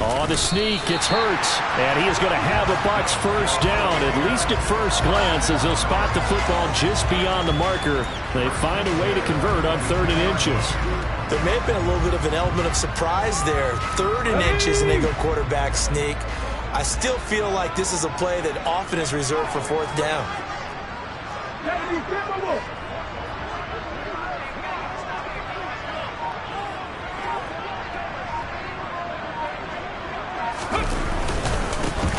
On the sneak, it's Hurts. And he is going to have a Bucs first down, at least at first glance, as he'll spot the football just beyond the marker. They find a way to convert on 3rd and inches. There may have been a little bit of an element of surprise there. 3rd and inches, and they go quarterback sneak. I still feel like this is a play that often is reserved for 4th down.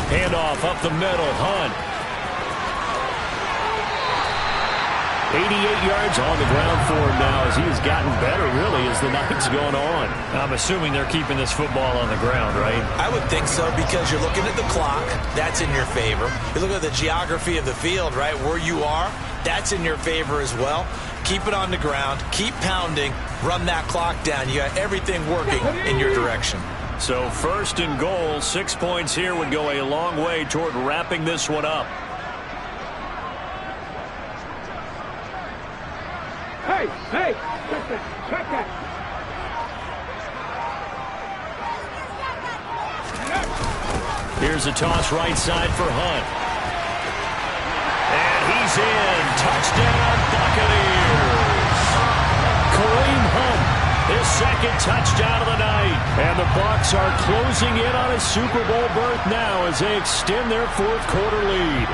Handoff up the middle, Hunt. 88 yards on the ground for him now as he has gotten better, really, as the night's going on. I'm assuming they're keeping this football on the ground, right? I would think so, because you're looking at the clock. That's in your favor. You look at the geography of the field, right, where you are. That's in your favor as well. Keep it on the ground. Keep pounding. Run that clock down. You got everything working in your direction. So 1st and goal, 6 points here would go a long way toward wrapping this one up. Hey, check that. Here's a toss right side for Hunt. And he's in. Touchdown, Buccaneers. Kareem Hunt, his 2nd touchdown of the night. And the Bucs are closing in on a Super Bowl berth now as they extend their 4th quarter lead.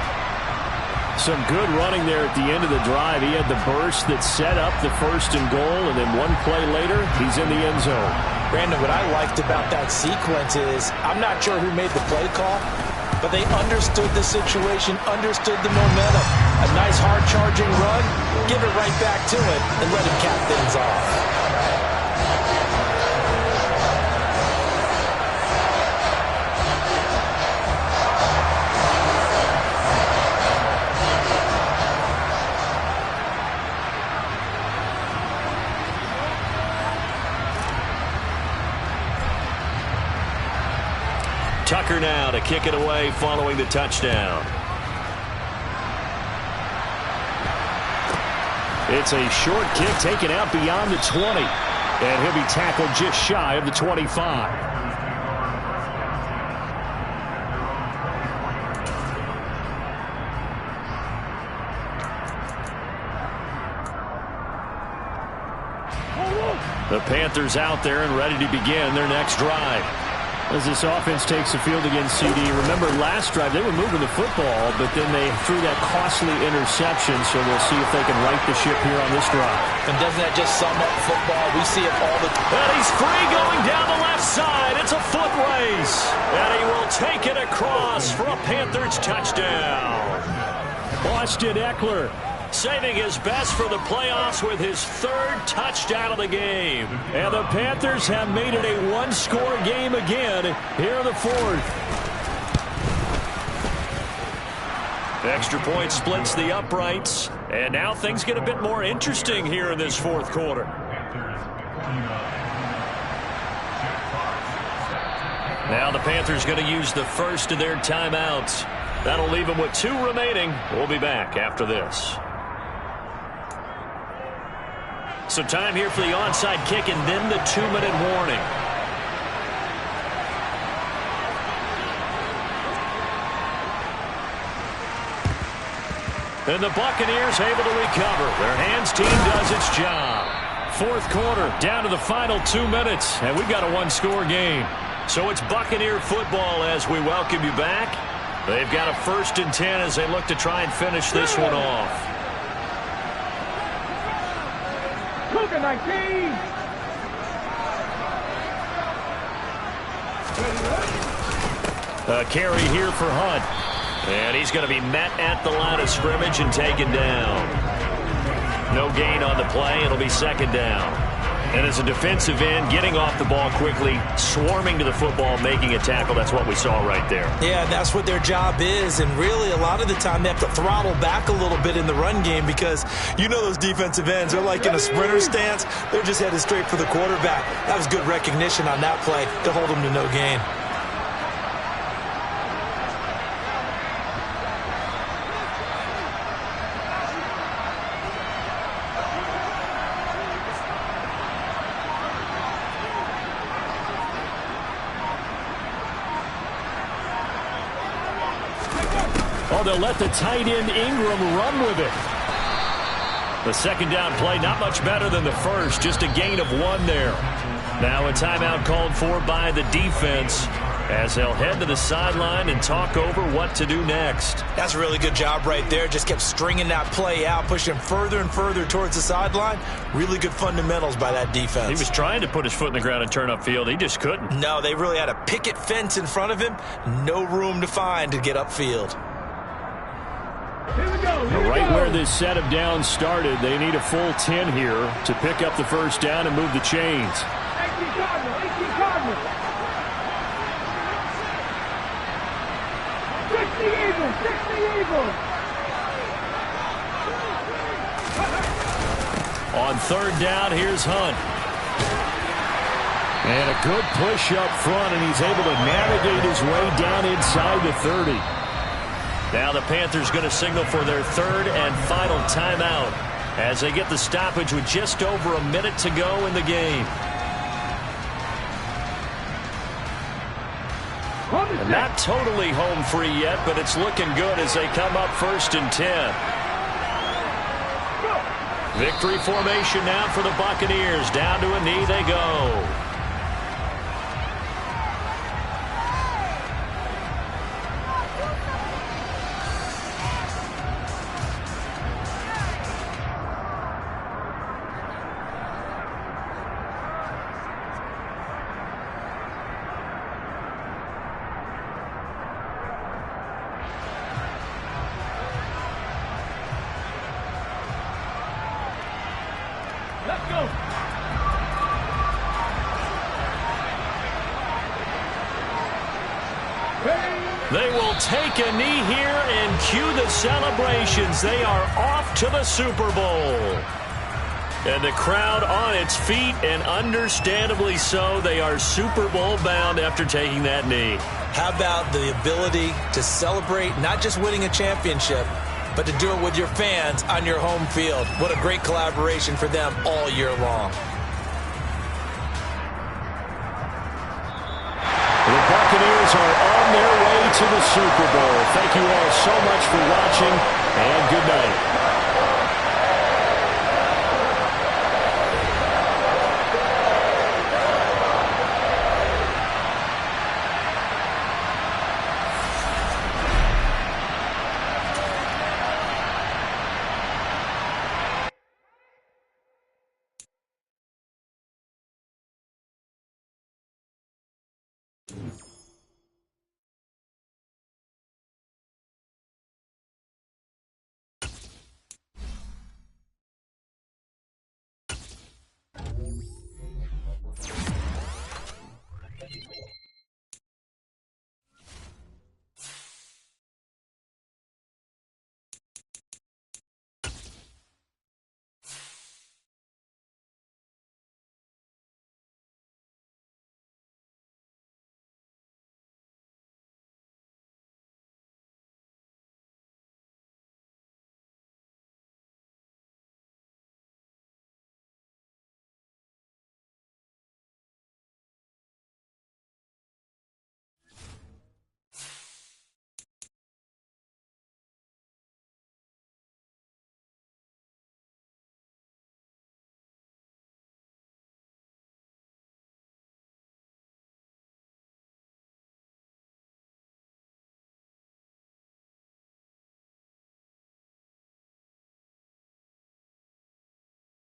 Some good running there at the end of the drive. He had the burst that set up the 1st and goal, and then one play later, he's in the end zone. Brandon, what I liked about that sequence is, I'm not sure who made the play call, but they understood the situation, understood the momentum. A nice hard-charging run, give it right back to it, and let him cap things off. Tucker now to kick it away following the touchdown. It's a short kick taken out beyond the 20. And he'll be tackled just shy of the 25. The Panthers out there and ready to begin their next drive. As this offense takes the field against CD, remember last drive they were moving the football, but then they threw that costly interception, so we'll see if they can right the ship here on this drive. And doesn't that just sum up football? We see it all the time. And he's free going down the left side. It's a foot race. And he will take it across for a Panthers touchdown. Austin Eckler saving his best for the playoffs with his 3rd touchdown of the game. And the Panthers have made it a one-score game again here in the 4th. Extra point splits the uprights. And now things get a bit more interesting here in this fourth quarter. Now the Panthers going to use the first of their timeouts. That'll leave them with 2 remaining. We'll be back after this. So time here for the onside kick and then the 2-minute warning. And the Buccaneers able to recover. Their hands team does its job. Fourth quarter, down to the final 2 minutes, and we've got a 1-score game. So it's Buccaneer football as we welcome you back. They've got a 1st and 10 as they look to try and finish this one off. Cougar 19. A carry here for Hunt. And he's going to be met at the line of scrimmage and taken down. No gain on the play. It'll be 2nd down. And as a defensive end, getting off the ball quickly, swarming to the football, making a tackle, that's what we saw right there. Yeah, that's what their job is. And really, a lot of the time, they have to throttle back a little bit in the run game because you know those defensive ends, they're like in a sprinter stance. They're just headed straight for the quarterback. That was good recognition on that play to hold them to no gain. They'll let the tight end Ingram run with it. The 2nd down play, not much better than the first, just a gain of 1 there. Now a timeout called for by the defense as they'll head to the sideline and talk over what to do next. That's a really good job right there. Just kept stringing that play out, pushing further and further towards the sideline. Really good fundamentals by that defense. He was trying to put his foot in the ground and turn upfield. He just couldn't. No, they really had a picket fence in front of him. No room to find to get upfield. Right where this set of downs started, they need a full 10 here to pick up the 1st down and move the chains. 18 Cardinals, 18 Cardinals. 60 Eagles, 60 Eagles. On 3rd down, here's Hunt. And a good push up front, and he's able to navigate his way down inside the 30. Now the Panthers going to signal for their 3rd and final timeout as they get the stoppage with just over a minute to go in the game. And not totally home free yet, but it's looking good as they come up 1st and 10. Victory formation now for the Buccaneers. Down to a knee they go. Let's go. They will take a knee here and cue the celebrations. They are off to the Super Bowl. And the crowd on its feet, and understandably so. They are Super Bowl bound after taking that knee. How about the ability to celebrate not just winning a championship, but to do it with your fans on your home field? What a great collaboration for them all year long. The Buccaneers are on their way to the Super Bowl. Thank you all so much for watching, and good night. Mm.